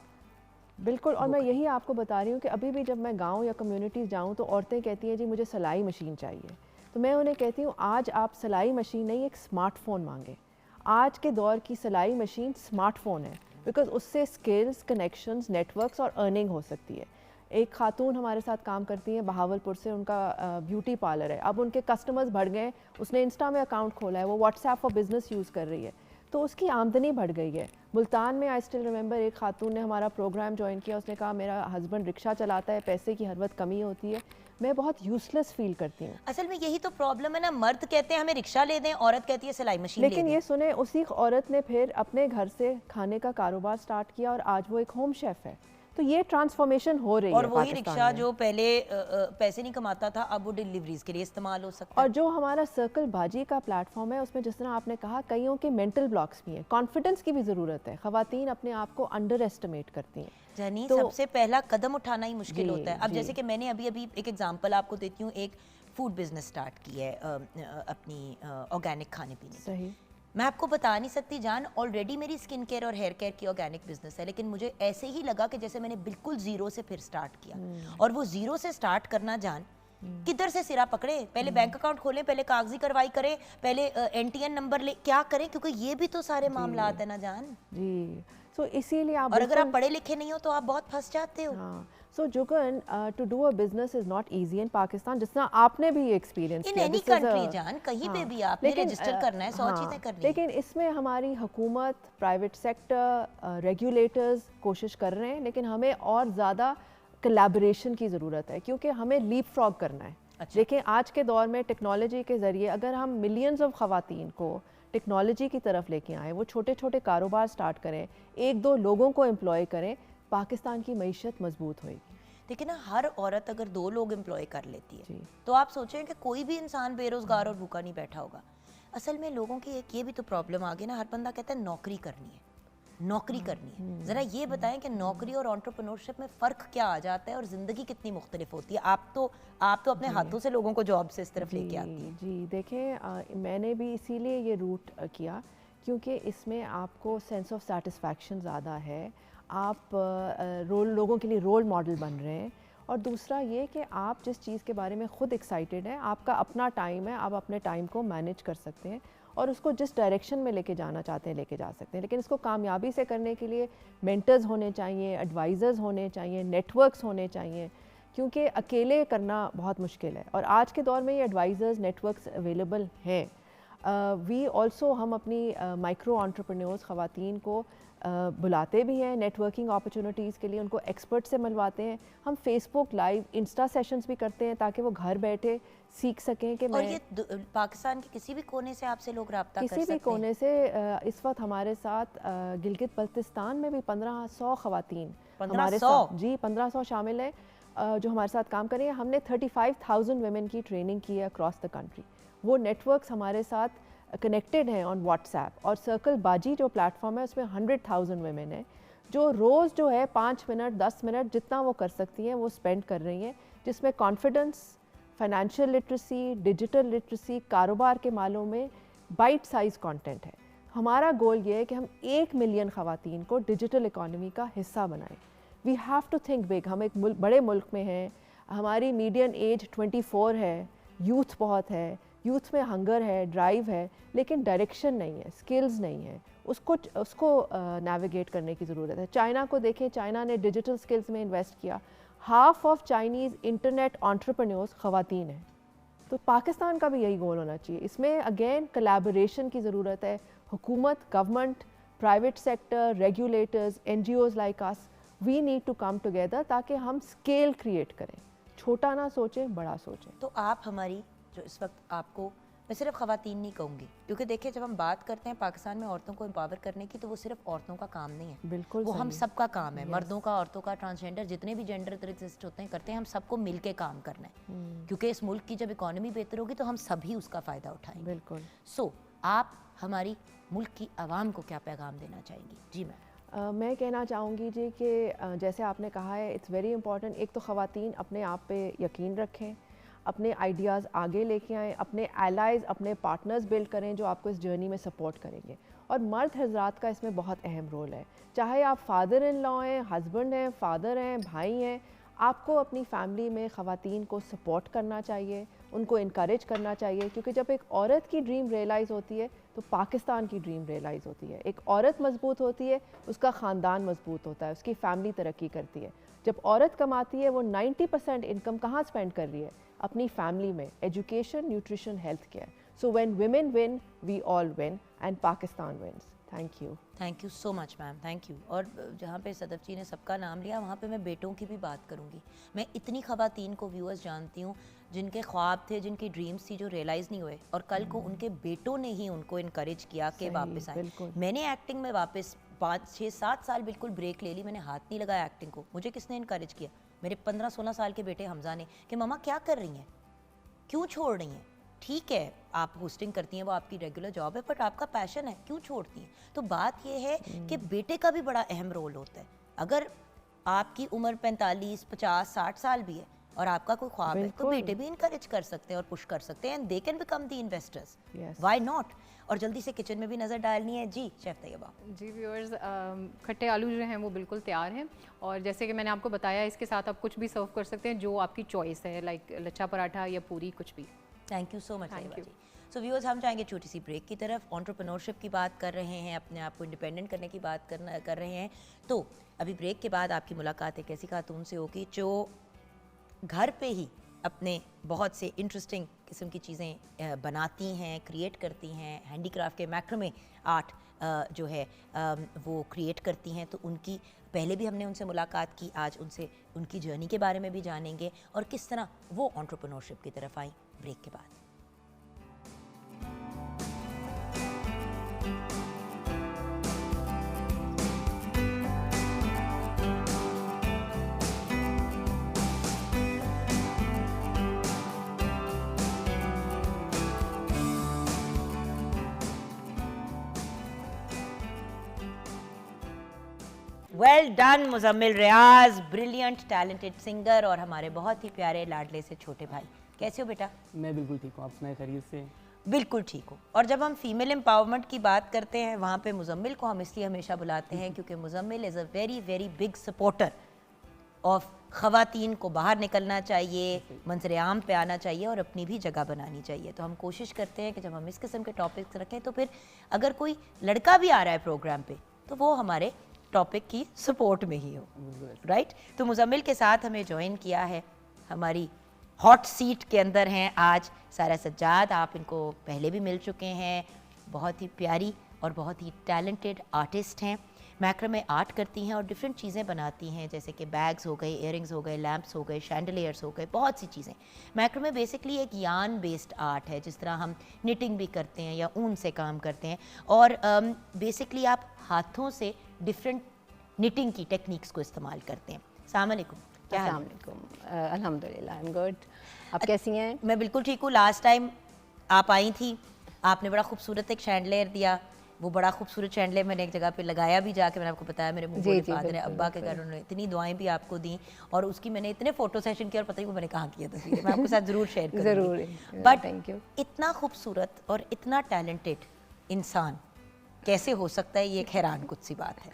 बिल्कुल। और मैं यही आपको बता रही हूँ कि अभी भी जब मैं गांव या कम्युनिटीज़ जाऊँ तो औरतें कहती हैं जी मुझे सिलाई मशीन चाहिए, तो मैं उन्हें कहती हूँ आज आप सिलाई मशीन नहीं, एक स्मार्टफ़ोन मांगें। आज के दौर की सिलाई मशीन स्मार्टफ़ोन है, बिकॉज उससे स्किल्स, कनेक्शंस, नेटवर्क्स और अर्निंग हो सकती है। एक खातून हमारे साथ काम करती हैं बहावलपुर से, उनका ब्यूटी पार्लर है। अब उनके कस्टमर्स बढ़ गए, उसने इंस्टा में अकाउंट खोला है, वो व्हाट्सएप फॉर बिज़नेस यूज़ कर रही है, तो उसकी आमदनी बढ़ गई है। मुल्तान में आई स्टिल रिमेंबर एक खातून ने हमारा प्रोग्राम ज्वाइन किया, उसने कहा मेरा हस्बैंड रिक्शा चलाता है, पैसे की हर वक्त कमी होती है, मैं बहुत यूजलेस फील करती हूँ। असल में यही तो प्रॉब्लम है ना, मर्द कहते हैं हमें रिक्शा ले दें, औरत कहती है सिलाई मशीन ले लेकिन दें। ये सुने, उसी औरत ने फिर अपने घर से खाने का कारोबार स्टार्ट किया और आज वो एक होम शेफ है। तो ये ट्रांसफॉर्मेशन हो रही है। और वही पाकिस्तान रिक्शा में। जो पहले पैसे नहीं कमाता था, अब वो डिलीवरीज के लिए इस्तेमाल हो सकता और है। जो हमारा सर्कल बाजी का प्लेटफॉर्म है, उसमें जिस तरह आपने कहा कईयों के मेंटल ब्लॉक्स भी हैं, कॉन्फिडेंस की भी ज़रूरत है। ख़वातीन अपने आप को अंडर एस्टिमेट करती हैं। जानी तो सबसे पहला कदम उठाना ही मुश्किल जी, होता है। अब जी। जैसे कि मैंने अभी एक एग्जांपल आपको देती हूँ, एक फूड बिजनेस स्टार्ट की है अपनी ऑर्गेनिक खाने पीने की। सही। मैं आपको बता नहीं सकती जान, ऑलरेडी मेरी स्किन केयर और हेयर केयर की ऑर्गेनिक बिजनेस है, लेकिन मुझे ऐसे ही लगा कि जैसे मैंने बिल्कुल जीरो से फिर स्टार्ट किया। और वो जीरो से स्टार्ट करना जान, किधर से सिरा पकड़े, पहले बैंक अकाउंट खोलें, पहले कागजी कार्रवाई करें, पहले NTN नंबर ले, क्या करें? क्योंकि ये भी तो सारे मामलात है ना जान। जी, सो इसीलिए आप और अगर आप पढ़े लिखे नहीं हो तो आप बहुत फंस जाते हो। हाँ, सो जुगन, to do a business is not easy in Pakistan, जिस तरह आपने भी एक्सपीरियंस इन किया। Any This is country a- जान, कहीं पे हाँ, भी आपने लेकिन, रजिस्टर करना है, 100 हाँ, चीजें करनी है। लेकिन इसमें हमारी हुकूमत, प्राइवेट सेक्टर, रेगुलेटर्स कोशिश कर रहे हैं, लेकिन हमें और ज़्यादा कोलैबोरेशन की ज़रूरत है, क्योंकि हमें लीप फ्रॉग करना है। अच्छा। देखिए आज के दौर में टेक्नोलॉजी के ज़रिए अगर हम मिलियंस ऑफ ख़वातीन को टेक्नोलॉजी की तरफ लेके आएँ, वो छोटे छोटे कारोबार स्टार्ट करें, 1-2 लोगों को एम्प्लॉय करें, पाकिस्तान की मईशत मजबूत होएगी। देखिए ना, हर औरत अगर 2 लोग एम्प्लॉय कर लेती है जी। तो आप सोचें कि कोई भी इंसान बेरोजगार और भूखा नहीं बैठा होगा। असल में लोगों की एक ये भी तो प्रॉब्लम आ गई ना, हर बंदा कहता है नौकरी करनी है, नौकरी करनी है। ज़रा ये बताएं कि नौकरी और एंटरप्रेन्योरशिप में फ़र्क क्या आ जाता है और ज़िंदगी कितनी मुख्तलिफ होती है। आप तो अपने हाथों से लोगों को जॉब से इस तरफ लेके आती हैं। जी देखें, मैंने भी इसीलिए ये रूट किया क्योंकि इसमें आपको सेंस ऑफ सेटिस्फैक्शन ज़्यादा है, आप लोगों के लिए रोल मॉडल बन रहे हैं, और दूसरा ये कि आप जिस चीज़ के बारे में ख़ुद एक्साइटेड हैं, आपका अपना टाइम है, आप अपने टाइम को मैनेज कर सकते हैं और उसको जिस डायरेक्शन में लेके जाना चाहते हैं लेके जा सकते हैं। लेकिन इसको कामयाबी से करने के लिए मेंटर्स होने चाहिए, एडवाइज़र्स होने चाहिए, नेटवर्क्स होने चाहिए, क्योंकि अकेले करना बहुत मुश्किल है। और आज के दौर में ये एडवाइज़र्स नेटवर्क्स अवेलेबल हैं। वी ऑल्सो हम अपनी माइक्रो एंटरप्रेन्योर्स ख़वातीन को बुलाते भी हैं नेटवर्किंग अपॉर्चुनिटीज़ के लिए, उनको एक्सपर्ट से मिलवाते हैं। हम फेसबुक लाइव, इंस्टा सेशंस भी करते हैं ताकि वो घर बैठे सीख सकें कि और ये पाकिस्तान के किसी भी कोने से आपसे लोग रब्ता कर सकते हैं? किसी भी कोने से। इस वक्त हमारे साथ गिलगित बल्तिस्तान में भी 1500 ख़वातीन हमारे साथ, जी 1500 शामिल है जो हमारे साथ काम कर रही हैं। हमने 35,000 वेमेन की ट्रेनिंग की है अक्रॉस द कंट्री। वो नेटवर्क्स हमारे साथ कनेक्टेड हैं ऑन व्हाट्सएप, और सर्कल बाजी जो प्लेटफॉर्म है उसमें 100,000 वेमेन है जो रोज़ जो है 5 मिनट 10 मिनट जितना वो कर सकती हैं वो स्पेंड कर रही हैं, जिसमें confidence, financial literacy, digital literacy, कारोबार के मामलों में बाइट साइज़ कंटेंट है। हमारा गोल ये है कि हम 1 मिलियन ख़वातीन को डिजिटल इकॉनमी का हिस्सा बनाएं। We have to think big. हम एक बड़े मुल्क में हैं, हमारी मीडियन एज 24 है, यूथ बहुत है, यूथ में हंगर है, ड्राइव है, लेकिन डायरेक्शन नहीं है, स्किल्स नहीं है, उसको नेविगेट करने की ज़रूरत है। चाइना को देखें, चाइना ने डिजिटल स्किल्स में इन्वेस्ट किया। Half of Chinese internet entrepreneurs ख़वातीन हैं। तो पाकिस्तान का भी यही गोल होना चाहिए। इसमें अगेन कोलैबोरेशन की ज़रूरत है। हुकूमत, government, private sector, regulators, NGOs like us, we need to come together ताकि हम स्केल क्रिएट करें, छोटा ना सोचें, बड़ा सोचें। तो आप हमारी जो इस वक्त आपको, मैं सिर्फ ख़वातीन नहीं कहूँगी, क्योंकि देखिए जब हम बात करते हैं पाकिस्तान में औरतों को एम्पावर करने की, तो वो सिर्फ औरतों का काम नहीं है, बिल्कुल वो हम सही। सबका काम है। मर्दों का, औरतों का, ट्रांसजेंडर, जितने भी जेंडर एग्जिस्ट होते हैं करते हैं, हम सबको मिल के काम करना है, क्योंकि इस मुल्क की जब इकॉनमी बेहतर होगी तो हम सभी उसका फ़ायदा उठाएंगे। बिल्कुल। सो आप हमारी मुल्क की आवाम को क्या पैगाम देना चाहेंगी? जी मैम। मैं कहना चाहूँगी जी कि जैसे आपने कहा है, इट्स वेरी इंपॉर्टेंट, एक तो ख़वातीन अपने आप पे यकीन रखें, अपने आइडियाज़ आगे लेके आएँ, अपने एलाइज़, अपने पार्टनर्स बिल्ड करें जो आपको इस जर्नी में सपोर्ट करेंगे। और मर्द हज़रात का इसमें बहुत अहम रोल है, चाहे आप फादर इन लॉ हैं, हस्बैंड हैं, फादर हैं, भाई हैं, आपको अपनी फैमिली में ख़वातीन को सपोर्ट करना चाहिए, उनको इनकरेज करना चाहिए, क्योंकि जब एक औरत की ड्रीम रियलाइज़ होती है तो पाकिस्तान की ड्रीम रियलाइज़ होती है। एक औरत मजबूत होती है, उसका ख़ानदान मजबूत होता है, उसकी फैमिली तरक्की करती है। जब औरत कमाती है, वो 90% इनकम कहाँ स्पेंड कर रही है? अपनी फैमिली में, education, nutrition, health care. So when women win, we all win and Pakistan wins. Thank you. Thank you so much ma'am, thank you. और जहाँ पे सदफ जी ने सबका नाम लिया, वहाँ पे मैं बेटों की भी बात करूँगी। मैं इतनी ख़वातीन को व्यूअर्स जानती हूँ जिनके ख्वाब थे, जिनकी ड्रीम्स थी, जो रियलाइज़ नहीं हुए, और कल को उनके बेटों ने ही उनको इनकरेज किया कि वापस आए। मैंने एक्टिंग में वापस 5, 6, 7 साल बिल्कुल ब्रेक ले ली, मैंने हाथ नहीं लगाया एक्टिंग को। मुझे किसने इनकरेज किया? मेरे 15-16 साल के बेटे हमजा ने, कि मम्मा क्या कर रही हैं, क्यों छोड़ रही हैं? ठीक है आप होस्टिंग करती हैं, वो आपकी रेगुलर जॉब है, बट आपका पैशन है, क्यों छोड़ती हैं? तो बात ये है कि बेटे का भी बड़ा अहम रोल होता है। अगर आपकी उम्र 45, 50, 60 साल भी है और आपका कोई ख्वाब है, तो बेटे भी इनकरेज कर सकते हैं और पुश कर सकते हैं, and they can become the investors, why not. और जल्दी से किचन में भी नज़र डालनी है। जी शेफ तैयबा। जी व्यूअर्स, खट्टे आलू जो हैं वो बिल्कुल तैयार हैं, और जैसे कि मैंने आपको बताया, इसके साथ आप कुछ भी सर्व कर सकते हैं जो आपकी चॉइस है, लाइक लच्छा पराठा या पूरी, कुछ भी। Thank you so much Tayyaba ji. So viewers, हम जाएंगे छोटी सी ब्रेक की तरफ। एंटरप्रेन्योरशिप की बात कर रहे हैं, अपने आप को इंडिपेंडेंट करने की बात कर रहे हैं। तो अभी ब्रेक के बाद आपकी मुलाकात एक ऐसी खातून से होगी जो घर पे ही अपने बहुत से इंटरेस्टिंग किस्म की चीज़ें बनाती हैं, क्रिएट करती हैं, हैंडीक्राफ्ट के मैक्रोमे आर्ट जो है वो क्रिएट करती हैं। तो उनकी पहले भी हमने उनसे मुलाकात की, आज उनसे उनकी जर्नी के बारे में भी जानेंगे और किस तरह वो एंटरप्रेन्योरशिप की तरफ आई। ब्रेक के बाद वेल डन मुजम्मिल रियाज, ब्रिलियंट टैलेंटेड सिंगर और हमारे बहुत ही प्यारे लाडले से छोटे भाई। कैसे हो बेटा? मैं बिल्कुल ठीक हूँ, आप सुनाए खैरियत से? बिल्कुल ठीक हो। और जब हम फीमेल एम्पावरमेंट की बात करते हैं वहाँ पे मुजम्मिल को हम इसलिए हमेशा बुलाते हैं क्योंकि Muzammil is a very very big supporter of ख़वातीन को बाहर निकलना चाहिए, मंजर आम पे आना चाहिए और अपनी भी जगह बनानी चाहिए। तो हम कोशिश करते हैं कि जब हम इस किस्म के टॉपिक्स रखें तो फिर अगर कोई लड़का भी आ रहा है प्रोग्राम पे तो वो हमारे टॉपिक की सपोर्ट में ही हो, राइट? तो मुजम्मिल के साथ हमें ज्वाइन किया है, हमारी हॉट सीट के अंदर हैं आज सारा सज्जाद। आप इनको पहले भी मिल चुके हैं, बहुत ही प्यारी और बहुत ही टैलेंटेड आर्टिस्ट हैं। मैक्रमे आर्ट करती हैं और डिफरेंट चीज़ें बनाती हैं, जैसे कि बैग्स हो गए, इयरिंग्स हो गए, लैंप्स हो गए, शैंडलियर्स हो गए, बहुत सी चीज़ें। मैक्रमे बेसिकली एक यान बेस्ड आर्ट है, जिस तरह हम निटिंग भी करते हैं या ऊन से काम करते हैं। और बेसिकली आप हाथों से डिफरेंट निटिंग की टेक्निक्स को इस्तेमाल करते हैं। अस्सलाम वालेकुम, क्या हाल है? अल्हम्दुलिल्लाह, आई एम गुड। आप कैसी हैं? मैं बिल्कुल ठीक हूँ। लास्ट टाइम आप आई थी, आपने बड़ा खूबसूरत एक शैंडलियर दिया, वो बड़ा खूबसूरत शैंडलियर मैंने एक जगह पे लगाया भी जाके, मैंने आपको बताया मेरे मुंह फादर ने अब्बा के घर, उन्होंने इतनी दुआएं भी आपको दी और उसकी मैंने इतने फोटो सेशन किया और पता नहीं वो मैंने कहाँ किया तस्वीरें, मैं आपके साथ ज़रूर शेयर करूँगी। ज़रूर, बट थैंक यू। इतना खूबसूरत और इतना टैलेंटेड इंसान कैसे हो सकता है, ये एक हैरान कुछ सी बात है।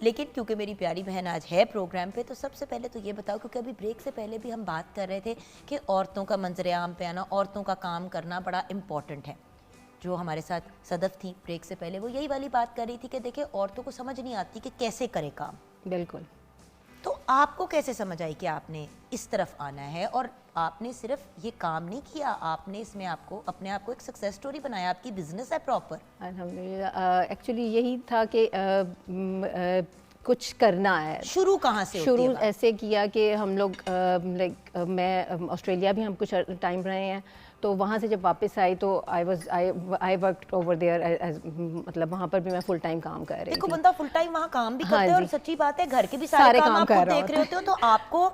लेकिन क्योंकि मेरी प्यारी बहन आज है प्रोग्राम पे, तो सबसे पहले तो ये बताओ, क्योंकि अभी ब्रेक से पहले भी हम बात कर रहे थे कि औरतों का मंजर आम पे आना, औरतों का काम करना बड़ा इम्पॉर्टेंट है। जो हमारे साथ सदफ थी ब्रेक से पहले, वो यही वाली बात कर रही थी कि देखिए औरतों को समझ नहीं आती कि कैसे करे काम। बिल्कुल। तो आपको कैसे समझ आई कि आपने इस तरफ आना है? और आपने सिर्फ ये काम नहीं किया, आपने इसमें आपको अपने आप को एक सक्सेस स्टोरी बनाया, आपकी बिजनेस है प्रॉपर। अल्हम्दुलिल्लाह, एक्चुअली यही था कि कुछ करना है। शुरू कहाँ से होती है शुरू बात? ऐसे किया कि हम लोग मैं ऑस्ट्रेलिया भी हम कुछ टाइम रहे हैं, तो वहाँ से जब वापस आई तो आई वर्कड ओवर देयर, मतलब वहाँ पर भी मैं फुल टाइम काम कर रही देखो थी। बंदा फुल टाइम वहाँ काम भी हाँ करता है और जी। सच्ची बात है घर के भी सारे सारे काम काम आप कर खुद रहा देख रहे होते हो, तो आपको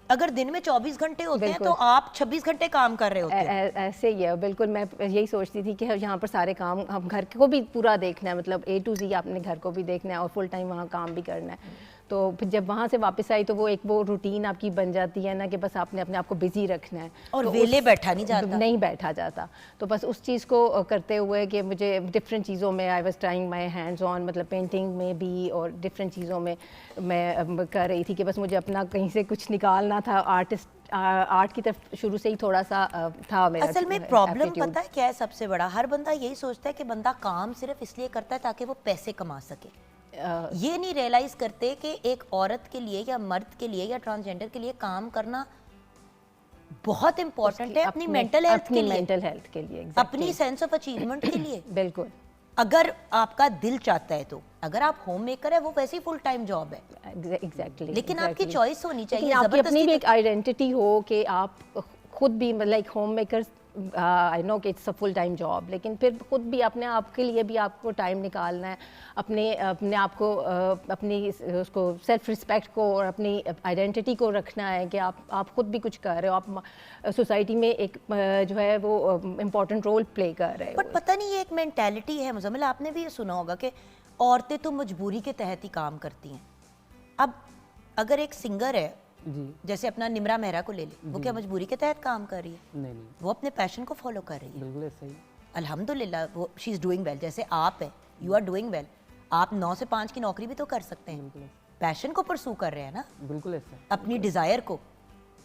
अगर दिन में 24 घंटे होते हैं तो बिल्कुल। आप 26 घंटे काम कर रहे होते हैं। ऐसे ही है बिल्कुल। मैं यही सोचती थी कि यहाँ पर सारे काम, हम घर को भी पूरा देखना है, मतलब A to Z आपने घर को भी देखना है और फुल टाइम वहाँ काम भी करना है। तो फिर जब वहाँ से वापस आई तो वो रूटीन आपकी बन जाती है ना कि बस आपने अपने आप को बिजी रखना है और तो वेले बैठा नहीं जाता। नहीं बैठा जाता। तो बस उस चीज़ को करते हुए कि मुझे डिफरेंट चीज़ों में I was trying my hands on, मतलब पेंटिंग में भी और डिफरेंट चीज़ों में मैं कर रही थी कि बस मुझे अपना कहीं से कुछ निकालना था। आर्ट की तरफ शुरू से ही थोड़ा सा था मेरा। असल में प्रॉब्लम पता है क्या है सबसे बड़ा? हर बंदा यही सोचता है कि बंदा काम सिर्फ इसलिए करता है ताकि वो पैसे कमा सके। ये नहीं रियलाइज करते कि एक औरत के लिए या मर्द के लिए या ट्रांसजेंडर के लिए काम करना बहुत इंपॉर्टेंट है, अपनी मेंटल हेल्थ के लिए, मेंटल हेल्थ के लिए, अपनी सेंस ऑफ अचीवमेंट के लिए। बिल्कुल। अगर आपका दिल चाहता है तो, अगर आप होम मेकर है वो वैसे ही फुल टाइम जॉब है, एग्जैक्टली। लेकिन आपकी चॉइस होनी चाहिए। आपकी अपनी भी एक आइडेंटिटी हो कि आप खुद भी, like home makers, I know कि it's a full time job, लेकिन फिर खुद भी अपने आप के लिए भी आपको टाइम निकालना है, अपने आप को, अपनी उसको सेल्फ रिस्पेक्ट को और अपनी आइडेंटिटी को रखना है कि आप खुद भी कुछ कर रहे हो, आप सोसाइटी में एक जो है वो इम्पोर्टेंट रोल प्ले कर रहे हो। बट पता नहीं ये एक मेंटालिटी है मुजम्मिल, आपने भी ये सुना होगा कि औरतें तो मजबूरी के तहत ही काम करती हैं। अब अगर एक सिंगर है जी। जैसे अपना निमरा मेहरा को ले ले, वो क्या मजबूरी के तहत काम कर रही है? नहीं, वो अपने पैशन को फॉलो कर रही है। बिल्कुल ऐसा ही। अल्हम्दुलिल्लाह वो शी इज़ डूइंग वेल। जैसे आप है, यू आर डूइंग वेल। आप 9 से 5 की नौकरी भी तो कर सकते हैं, पैशन को परसू कर रहे हैं ना, बिल्कुल ऐसा। अपनी डिज़ायर को।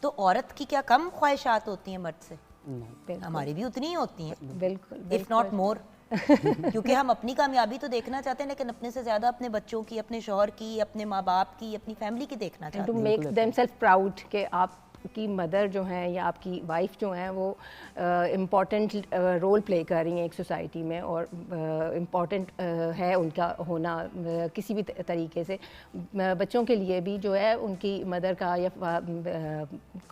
तो औरत की क्या कम ख्वाहिशात होती हैं मर्द से? नहीं, हमारी भी उतनी ही होती हैं, बिल्कुल, इफ़ नॉट मोर। क्योंकि हम अपनी कामयाबी तो देखना चाहते हैं, लेकिन अपने से ज़्यादा अपने बच्चों की, अपने शौहर की, अपने माँ बाप की, अपनी फैमिली की देखना चाहते टू हैं। मेक देम सेल्फ प्राउड कि आपकी मदर जो हैं या आपकी वाइफ जो हैं वो इम्पॉर्टेंट रोल प्ले कर रही हैं एक सोसाइटी में, और इम्पॉर्टेंट है उनका होना किसी भी तरीके से। बच्चों के लिए भी जो है उनकी मदर का या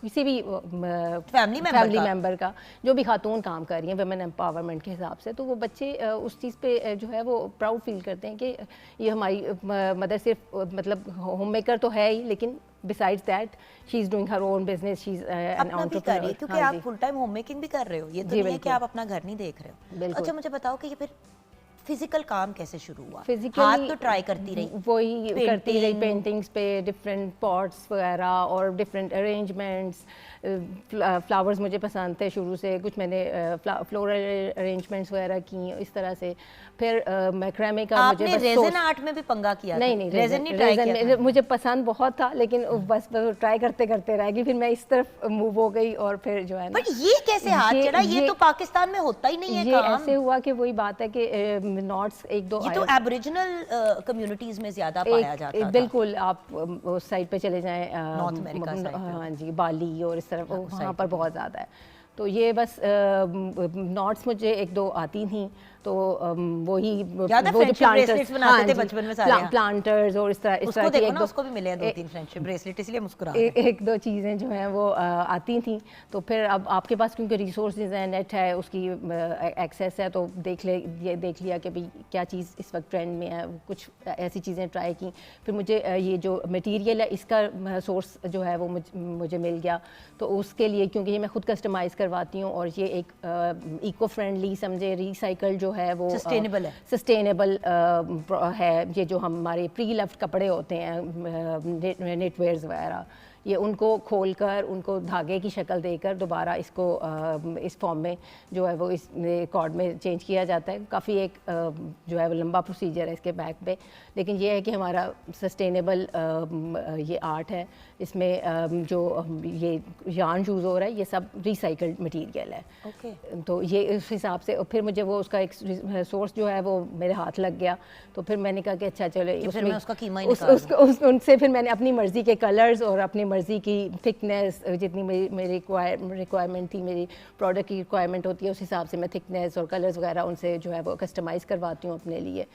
किसी भी फैमिली मेम्बर का जो भी खातून काम कर रही हैं वुमेन एम्पावरमेंट के हिसाब से, तो वो बच्चे उस चीज़ पे जो है वो प्राउड फील करते हैं कि ये हमारी मदर सिर्फ मतलब होम मेकर तो है ही, लेकिन besides that she is doing her own business, she is an अपना भी कर रही है, entrepreneur। क्योंकि आप फुल टाइम होम मेकिंग भी कर रहे हो, ये तो नहीं है कि आप अपना घर नहीं देख रहे हो। बिल्कुल। अच्छा मुझे बताओ कि ये फिर फिजिकल काम कैसे शुरू हुआ? Physically, हाथ तो ट्राई करती रही, वही करती रही, Painting। पेंटिंग्स पे डिफरेंट पॉट्स वगैरह और डिफरेंट अरेंजमेंट्स। फ्लावर्स मुझे पसंद थे शुरू से, कुछ मैंने फ्लोरल अरेंजमेंट्स वगैरह की इस तरह से। फिर मैक्रामे का मुझे आपने बस रेजिन आर्ट में भी पंगा किया नहीं था? नहीं रेजिन नहीं ट्राई रेज़न किया था? मुझे पसंद बहुत था, लेकिन बस ट्राई करते करते रह गई, फिर मैं इस तरफ मूव हो गई और फिर जो है ना। बट ये कैसे हाथ चढ़ा? ये तो पाकिस्तान में होता ही नहीं है ये काम। ऐसे हुआ कि वही बात है कि नॉट्स एक दो ये तो एबरिजिनल कम्युनिटीज में ज्यादा पाया जाता था। बिल्कुल, आप उस साइड पे चले जाएं, नॉर्थ अमेरिका साइड पे। हाँ जी, बाली और इस तरफ वहाँ पर बहुत ज़्यादा है। तो ये बस नॉट्स मुझे एक दो आती थी, तो वही याद है friendship bracelets बनाते थे बचपन में सारे? प्लांटर्स और इस तरह उसको देखो ना, उसको भी मिले हैं 2-3 फ्रेंडशिप ब्रेसलेट, इसलिए मुस्कुरा रहे हैं। एक दो चीज़ें जो हैं वो आती थी। तो फिर अब आपके पास क्योंकि रिसोर्सेज हैं, नेट है, उसकी एक्सेस है, तो देख लिया कि भाई क्या चीज़ इस वक्त ट्रेंड में है, कुछ ऐसी चीज़ें ट्राई की। फिर मुझे ये जो मटेरियल है इसका सोर्स जो है वो मुझे मिल गया, तो उसके लिए क्योंकि ये मैं खुद कस्टमाइज़ करवाती हूँ और ये एक इको फ्रेंडली समझे, रिसाइकल जो है वो सस्टेनेबल है। सस्टेनेबल है। ये जो हमारे प्री लव्ड कपड़े होते हैं, नेटवेयर्स वगैरह, ये उनको खोलकर उनको धागे की शक्ल देकर दोबारा इसको इस फॉर्म में जो है वो इस कॉर्ड में चेंज किया जाता है। काफ़ी एक जो है वो लंबा प्रोसीजर है इसके बैक पे, लेकिन ये है कि हमारा सस्टेनेबल ये आर्ट है। इसमें जो ये यार्न यूज़ हो रहा है ये सब रिसाइकल्ड मटेरियल है। ओके। तो ये इस हिसाब से, और फिर मुझे वो उसका एक सोर्स जो है वो मेरे हाथ लग गया, तो फिर मैंने कहा कि अच्छा चलो फिर मैं उसका कीमा ही उनसे फिर मैंने अपनी मर्ज़ी के कलर्स और अपनी मर्ज़ी की थिकनेस, जितनी मेरी रिक्वायरमेंट थी, मेरी प्रोडक्ट की रिक्वायरमेंट होती है, उस हिसाब से मैं थिकनेस और कलर्स वगैरह उनसे जो है वो कस्टमाइज़ करवाती हूँ अपने लिए।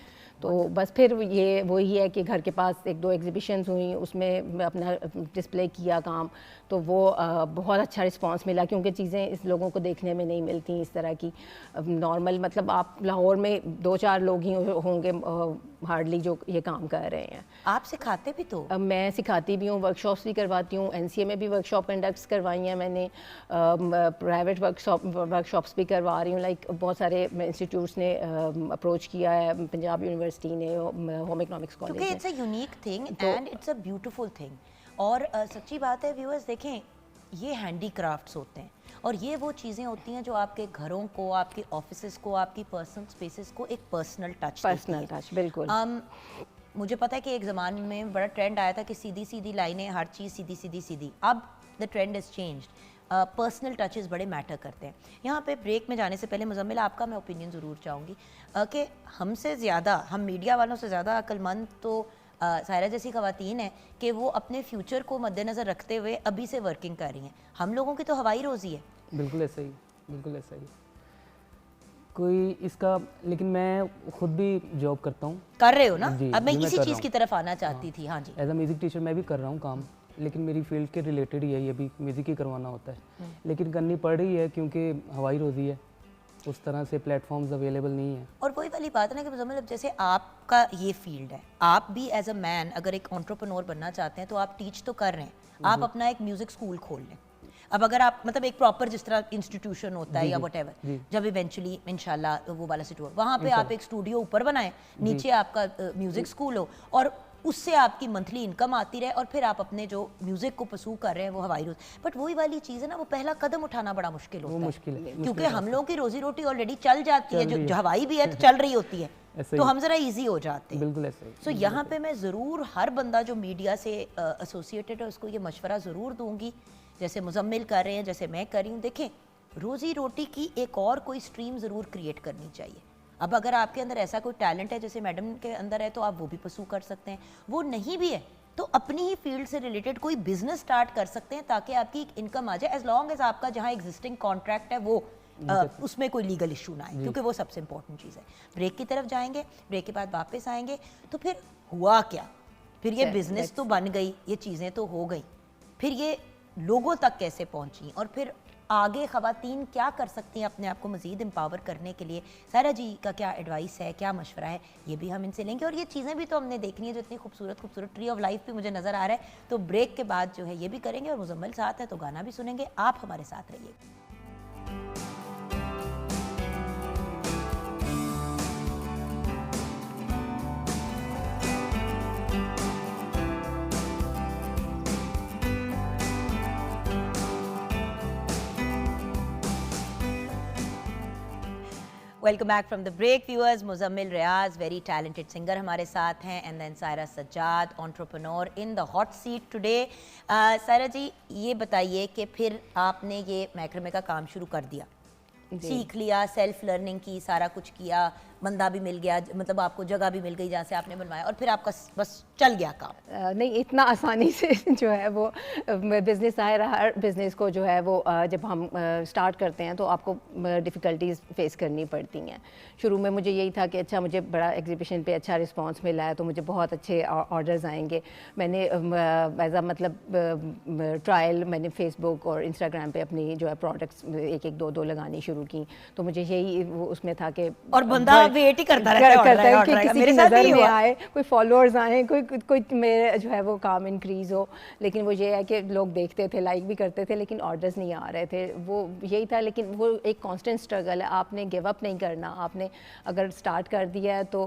तो बस फिर ये वही है कि घर के पास एक दो एग्जीबिशंस हुई, उसमें मैं अपना डिस्प्ले किया काम, तो वो बहुत अच्छा रिस्पांस मिला, क्योंकि चीज़ें इस लोगों को देखने में नहीं मिलती इस तरह की। नॉर्मल मतलब आप लाहौर में 2-4 लोग ही होंगे हार्डली जो ये काम कर रहे हैं। आप सिखाते भी तो? मैं सिखाती भी हूँ, वर्कशॉप्स भी करवाती हूँ, NCA में भी वर्कशॉप कंडक्ट्स करवाई हैं मैंने, प्राइवेट वर्कशॉप्स भी करवा रही हूँ। लाइक बहुत सारे इंस्टीट्यूट्स ने अप्रोच किया है, पंजाब यूनिवर्सिटी ने, होम इकोनॉमिक्स कॉलेज ने। It's a unique thing and it's a beautiful thing. और सच्ची बात है व्यूअर्स, देखें ये हैंडीक्राफ्ट्स होते हैं और ये वो चीज़ें होती हैं जो आपके घरों को, आपके ऑफिसेस को, आपकी पर्सनल स्पेसेस को एक पर्सनल टच बिल्कुल। मुझे पता है कि एक ज़माने में बड़ा ट्रेंड आया था कि सीधी सीधी लाइनें, हर चीज़ सीधी सीधी सीधी। अब the trend is changed, personal touches बड़े मैटर करते हैं। यहाँ पे ब्रेक में जाने से पहले मुजम्मिल आपका मैं ओपिनियन ज़रूर चाहूँगी कि हमसे ज़्यादा, हम मीडिया वालों से ज़्यादा अक्लमंद तो सायरा जैसी ख़वातीन है कि वो अपने फ्यूचर को मद्देनज़र रखते हुए अभी से वर्किंग कर रही हैं। हम लोगों की तो हवाई रोज़ी है। बिल्कुल ऐसा ही, बिल्कुल ऐसा ही कोई इसका, लेकिन मैं खुद भी जॉब करता हूँ। कर रहे हो ना? जी, अब मैं जी, इसी कर चीज़ रहा की तरफ आना चाहती थी। हाँ जी। एज अ म्यूज़िक टीचर मैं भी कर रहा हूँ काम, लेकिन मेरी फील्ड के रिलेटेड ही है, ये भी म्यूज़िक ही करवाना होता है, लेकिन करनी पड़ रही है क्योंकि हवाई रोज़ी है, उस तरह से प्लेटफॉर्म्स अवेलेबल नहीं है। और वही वाली बात है ना कि मतलब जैसे आपका ये फील्ड है, आप भी एज अ मैन अगर एक एंटरप्रेन्योर बनना चाहते हैं तो आप टीच तो कर रहे हैं, आप अपना एक म्यूजिक स्कूल खोल लें। अब अगर आप मतलब एक प्रॉपर जिस तरह इंस्टीट्यूशन होता है या व्हाटएवर, जब इवेंचुअली इंशाल्लाह वो वाला सिचुएशन, वहाँ पे आप एक स्टूडियो ऊपर बनाएं, नीचे आपका म्यूजिक स्कूल हो और उससे आपकी मंथली इनकम आती रहे और फिर आप अपने जो म्यूजिक को परसू कर रहे हैं वो हवाई रोज। बट वही वाली चीज़ है ना, वो पहला कदम उठाना बड़ा मुश्किल होता है, मुश्किल है, क्योंकि हम लोगों की रोजी रोटी ऑलरेडी चल जाती है, जो हवाई भी है तो चल रही होती है, तो हम जरा इजी हो जाते हैं। बिल्कुल ऐसा ही। सो यहाँ पे मैं ज़रूर हर बंदा जो मीडिया से एसोसिएटेड है उसको ये मशवरा ज़रूर दूंगी, जैसे मुजम्मिल कर रहे हैं, जैसे मैं कर रही हूँ। देखें, रोजी रोटी की एक और कोई स्ट्रीम ज़रूर क्रिएट करनी चाहिए। अब अगर आपके अंदर ऐसा कोई टैलेंट है जैसे मैडम के अंदर है तो आप वो भी परसू कर सकते हैं, वो नहीं भी है तो अपनी ही फील्ड से रिलेटेड कोई बिजनेस स्टार्ट कर सकते हैं ताकि आपकी एक इनकम आ जाए, एज लॉन्ग एज आपका जहाँ एग्जिस्टिंग कॉन्ट्रैक्ट है वो उसमें कोई लीगल इशू ना आए, क्योंकि वो सबसे इंपॉर्टेंट चीज़ है। ब्रेक की तरफ जाएंगे, ब्रेक के बाद वापस आएंगे। तो फिर हुआ क्या, फिर ये बिजनेस तो बन गई, ये चीज़ें तो हो गई, फिर ये लोगों तक कैसे पहुंची और फिर आगे ख़वातीन क्या कर सकती हैं अपने आप को मज़ीद एम्पावर करने के लिए। सायरा जी का क्या एडवाइस है, क्या मशवरा है, ये भी हम इनसे लेंगे। और ये चीज़ें भी तो हमने देखनी है जो इतनी खूबसूरत खूबसूरत ट्री ऑफ लाइफ भी मुझे नज़र आ रहा है, तो ब्रेक के बाद जो है ये भी करेंगे और मुजम्मिल साथ है तो गाना भी सुनेंगे। आप हमारे साथ रहिए। Welcome back from the break viewers. Muzammil Riaz very talented singer हमारे साथ हैं, and then Saira Sajjad entrepreneur in the hot seat today. Saira ji, ये बताइए कि फिर आपने ये मैक्रामे का काम शुरू कर दिया, सीख लिया, सेल्फ लर्निंग की, सारा कुछ किया, बंदा भी मिल गया, मतलब आपको जगह भी मिल गई जहाँ से आपने बनवाया, और फिर आपका बस चल गया काम? नहीं, इतना आसानी से जो है वो बिज़नेस आए रहा। हर बिज़नेस को जो है वो जब हम स्टार्ट करते हैं तो आपको डिफ़िकल्टीज़ फेस करनी पड़ती हैं। शुरू में मुझे यही था कि अच्छा, मुझे बड़ा एग्जीबिशन पे अच्छा रिस्पांस मिला है तो मुझे बहुत अच्छे ऑर्डर्स आएंगे। मैंने एज अ मतलब ट्रायल मैंने फेसबुक और इंस्टाग्राम पे अपनी जो है प्रोडक्ट्स एक एक दो लगानी शुरू की। तो मुझे यही उसमें था कि और बंदा वेट ही करता रहता है कि किसी की नज़र में आए, कोई फॉलोअर्स आए, कोई मेरे जो है वो काम इंक्रीज़ हो। लेकिन वो ये है कि लोग देखते थे, लाइक भी करते थे, लेकिन ऑर्डर्स नहीं आ रहे थे। वो यही था, लेकिन वो एक कांस्टेंट स्ट्रगल है। आपने गिव अप नहीं करना। आपने अगर स्टार्ट कर दिया है तो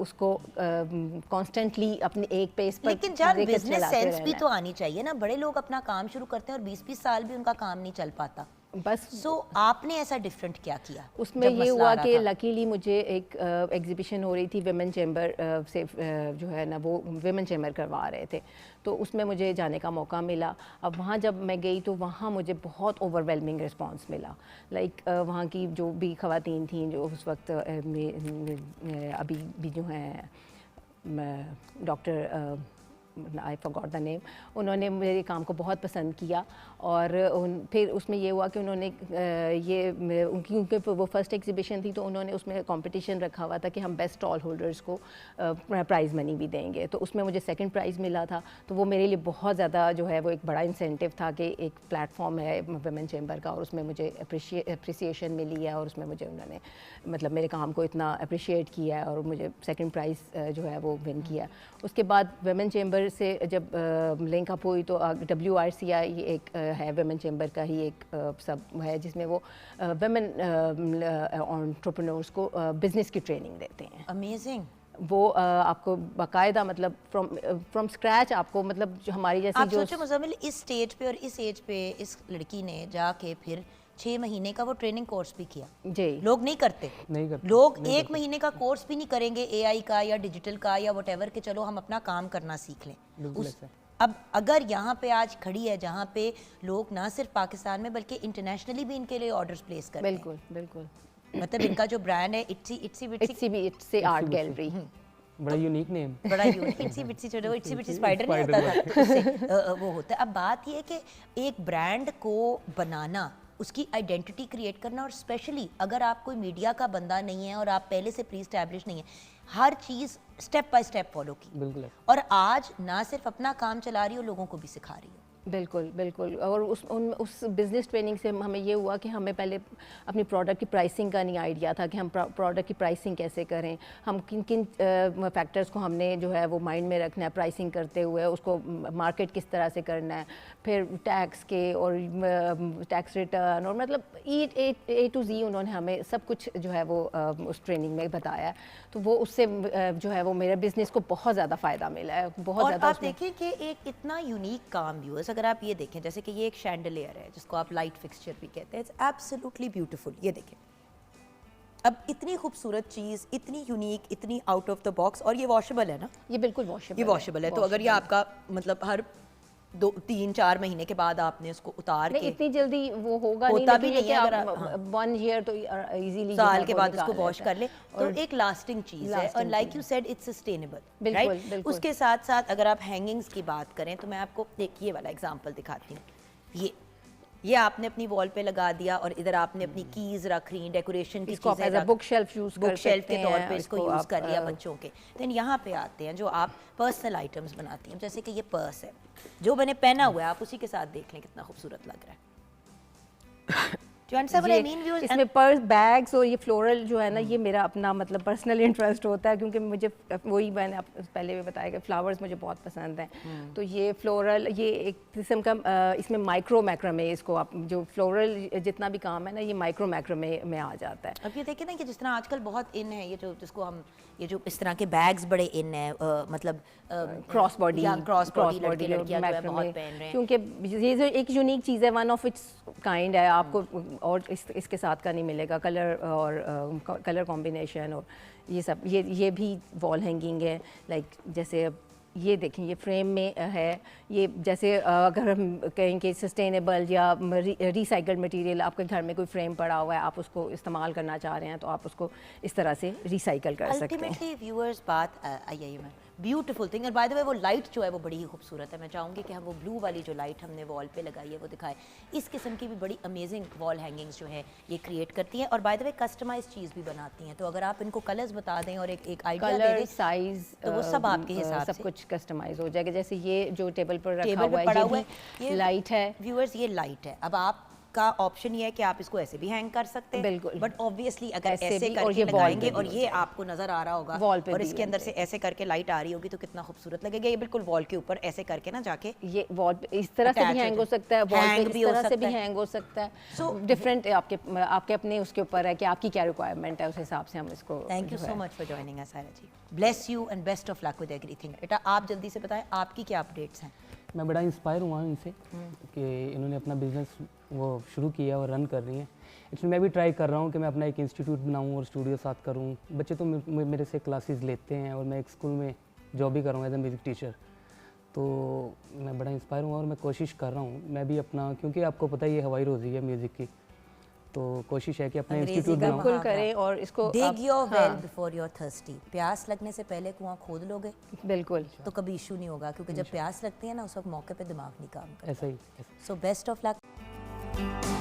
उसको कांस्टेंटली अपने एक पेस पर, लेकिन जब बिजनेस सेंस भी तो आनी चाहिए ना। बड़े लोग अपना काम शुरू करते हैं और 20-20 साल भी उनका काम नहीं चल पाता। बस आपने ऐसा डिफरेंट क्या किया? उसमें ये हुआ कि लकीली मुझे एक एग्जीबिशन हो रही थी विमेन चैम्बर से, जो है ना वो विमेन चैम्बर करवा रहे थे, तो उसमें मुझे जाने का मौका मिला। अब वहाँ जब मैं गई तो वहाँ मुझे बहुत ओवरवेलमिंग रिस्पांस मिला। लाइक वहाँ की जो भी ख़वातीन थी जो उस वक्त अभी भी जो हैं doctor I forgot the name, उन्होंने मेरे काम को बहुत पसंद किया। और फिर उसमें ये हुआ कि उन्होंने क्योंकि वो फर्स्ट एग्जीबिशन थी तो उन्होंने उसमें कंपटीशन रखा हुआ था कि हम बेस्ट स्टॉल होल्डर्स को प्राइज़ मनी भी देंगे। तो उसमें मुझे सेकंड प्राइज़ मिला था। तो वो मेरे लिए बहुत ज़्यादा जो है वो एक बड़ा इंसेंटिव था कि एक प्लेटफॉर्म है वुमेन चैम्बर का और उसमें मुझे अप्रिसिएशन मिली है और उसमें मुझे उन्होंने मतलब मेरे काम को इतना अप्रिशिएट किया है और मुझे सेकेंड प्राइज़ जो है वो विन किया। उसके बाद वुमेन चैम्बर से जब लिंक अप हुई तो WRCI एक है वुमेन चैम्बर का ही एक सब है जिसमें वो वुमेन एंटरप्रेन्योर्स को बिज़नेस की ट्रेनिंग देते हैं। अमेजिंग। वो आपको बाकायदा मतलब फ्रॉम स्क्रैच आपको मतलब जो हमारी जैसी आप जो सोचो मुजम्मिल, इस स्टेज पे और इस एज पे इस लड़की ने जाके फिर 6 महीने का वो ट्रेनिंग कोर्स भी किया। जी, लोग नहीं करते लोग 1 महीने का कोर्स भी नहीं करेंगे AI का या डिजिटल का या व्हाटएवर के, चलो हम अपना काम करना सीख लें। अब अगर यहाँ पे आज खड़ी है जहाँ पे लोग ना सिर्फ पाकिस्तान में बल्कि इंटरनेशनली भी इनके लिए ऑर्डर्स प्लेस करते हैं। बिल्कुल बिल्कुल। मतलब इनका जो ब्रांड है इट्सी आर्ट गैलरी, बड़ा यूनिक नेम, बड़ा यूनिक। इट्सी बिट्सी स्पाइडर नहीं होता था उससे वो होता है। अब बात ये है कि एक ब्रांड को बनाना, उसकी आइडेंटिटी क्रिएट करना, और स्पेशली अगर आप कोई मीडिया का बंदा नहीं है और आप पहले से प्री एस्टैब्लिश नहीं है, हर चीज़ स्टेप बाय स्टेप फॉलो की। बिल्कुल। और आज ना सिर्फ अपना काम चला रही हो, लोगों को भी सिखा रही हो। बिल्कुल बिल्कुल। और उस बिज़नेस ट्रेनिंग से हमें ये हुआ कि हमें पहले अपनी प्रोडक्ट की प्राइसिंग का नहीं आइडिया था कि हम प्रोडक्ट की प्राइसिंग कैसे करें, हम किन किन फैक्टर्स को हमने जो है वो माइंड में रखना है प्राइसिंग करते हुए, उसको मार्केट किस तरह से करना है, फिर टैक्स के और टैक्स रिटर्न और मतलब A to Z उन्होंने हमें सब कुछ जो है वो उस ट्रेनिंग में बताया। तो वो उससे जो है वो मेरे बिज़नेस को बहुत ज़्यादा फ़ायदा मिला है, बहुत ज़्यादा। और आप देखें कि एक इतना यूनिक काम भी हुआ। अगर आप ये देखें, जैसे कि ये एक शैंडलियर है जिसको आप लाइट फिक्सचर भी कहते हैं, इट्स एब्सोल्युटली ब्यूटीफुल। ये देखें, अब इतनी खूबसूरत चीज़, इतनी यूनिक, इतनी आउट ऑफ द बॉक्स, और ये वॉशेबल है ना? ये बिल्कुल वॉशेबल, ये वॉशेबल है। तो अगर ये आपका मतलब हर 2-3-4 महीने के बाद आपने उसको उतार के, इतनी जल्दी वो होगा होता नहीं, भी नहीं है, अगर 1 ईयर तो इजीली साल के बाद इसको वॉश कर ले तो एक लास्टिंग चीज़ है। और like you said it's sustainable, right? उसके साथ साथ अगर आप हैंगिंग्स की बात करें तो मैं आपको एक ये वाला एग्जांपल दिखाती हूँ। ये आपने अपनी वॉल पे लगा दिया और इधर आपने अपनी कीज रख रही, डेकोरेशन की चीजें रख, बुक शेल्फ के तौर पे इसको यूज कर लिया बच्चों के। देन यहाँ पे आते हैं जो आप पर्सनल आइटम्स बनाती हैं, जैसे कि ये पर्स है जो मैंने पहना हुआ है, आप उसी के साथ देख लें कितना खूबसूरत लग रहा है। इसमें पर्स, बैग्स और ये फ्लोरल जो है ना, ये मेरा अपना मतलब पर्सनल इंटरेस्ट होता है क्योंकि मुझे वही मैंने पहले भी बताया कि फ्लावर्स मुझे बहुत पसंद हैं। तो ये फ्लोरल, ये एक किस्म का इसमें माइक्रो मैक्रामे, इसको आप जो फ्लोरल जितना भी काम है ना ये माइक्रो मैक्रामे में आ जाता है। अब ये देखिए ना कि जिस तरह आजकल बहुत इन है ये जो जिसको हम ये जो इस तरह के बैग्स बड़े इन है, मतलब क्रॉस बॉडी बहुत पहन रहे हैं, क्योंकि ये जो एक यूनिक चीज़ है, वन ऑफ इट्स काइंड है। आपको और इसके साथ का नहीं मिलेगा, कलर और कलर कॉम्बिनेशन और ये सब। ये भी वॉल हैंगिंग है, लाइक जैसे अब ये देखें, ये फ्रेम में है, ये जैसे अगर हम कहें कि सस्टेनेबल या रिसाइकल्ड मटेरियल, आपके घर में कोई फ्रेम पड़ा हुआ है, आप उसको इस्तेमाल करना चाह रहे हैं तो आप उसको इस तरह से रिसाइकल कर सकते हैं। अल्टीमेटली व्यूअर्स बात आई है, ब्यूटीफुल थिंग। और बाय द वे वो लाइट जो है वो बड़ी ही खूबसूरत है। मैं चाहूँगी कि हम वो ब्लू वाली जो लाइट हमने वॉल पे लगाई है वो दिखाएं। इस किस्म की भी बड़ी अमेजिंग वॉल हैंगिंग्स जो है ये क्रिएट करती हैं और बाय द वे कस्टमाइज चीज़ भी बनाती हैं। तो अगर आप इनको कलर्स बता दें और एक आइडिया दे कलर, दें साइज, तो वो सब आपके हिसाब सब से कुछ कस्टमाइज हो जाएगा। जैसे ये जो टेबल पर रखा टेबल हुआ पे पड़ा है, हुआ ये है, भी ये लाइट है। व्यूअर्स ये लाइट है। अब आप का ऑप्शन ये है कि आप इसको ऐसे भी हैंग कर सकते हैं, बिल्कुल। बट ऑब्वियसली अगर ऐसे ऐसे भी, और करके ये wall लगाएंगे पे और भी ये आपको नजर आ रहा होगा Wall पे और भी इसके अंदर से ऐसे करके लाइट आ रही होगी तो कितना खूबसूरत लगेगा। ये बिल्कुल वॉल के ऊपर ऐसे करके ना जाके ये वॉल पे इस तरह से Attach भी हो हैंग हो जाए। सकता है, वॉल Hang पे भी इस हो तरह से सकता भी है। हैंग हो सकता है। So, डिफरेंट आपके अपने उसके ऊपर है कि आपकी क्या रिक्वायरमेंट है, उस हिसाब से हम इसको। Thank you so much for joining us Saira ji. Bless you and best of luck with everything. बेटा आप जल्दी से बताएं आपकी क्या अपडेट्स हैं। मैं बड़ा इंस्पायर हुआ हूँ इनसे कि इन्होंने अपना बिजनेस वो शुरू किया और रन कर रही हैं। इसलिए मैं भी ट्राई कर रहा हूँ कि मैं अपना एक इंस्टीट्यूट बनाऊँ और स्टूडियो साथ करूँ। बच्चे तो मेरे से क्लासेस लेते हैं और मैं एक स्कूल में जॉब भी कर रहा हूँ एज ए म्यूज़िक टीचर। तो मैं बड़ा इंस्पायर हुआ और मैं कोशिश कर रहा हूँ मैं भी अपना, क्योंकि आपको पता ही है हवाई रोज़ी है म्यूज़िक की, तो कोशिश है कि अपना अंग्रेजी इंस्टीट्यूट का बनाऊँ। बिल्कुल करें और इसको डिग योर वेल हाँ, बिफोर योर थर्स्टी। प्यास लगने से पहले कुआं खोद लोगे बिल्कुल। तो कभी इशू नहीं होगा, क्योंकि जब प्यास लगती है ना उस वक्त मौके पे दिमाग नहीं काम करता। ऐसा ही सो बेस्ट ऑफ लक।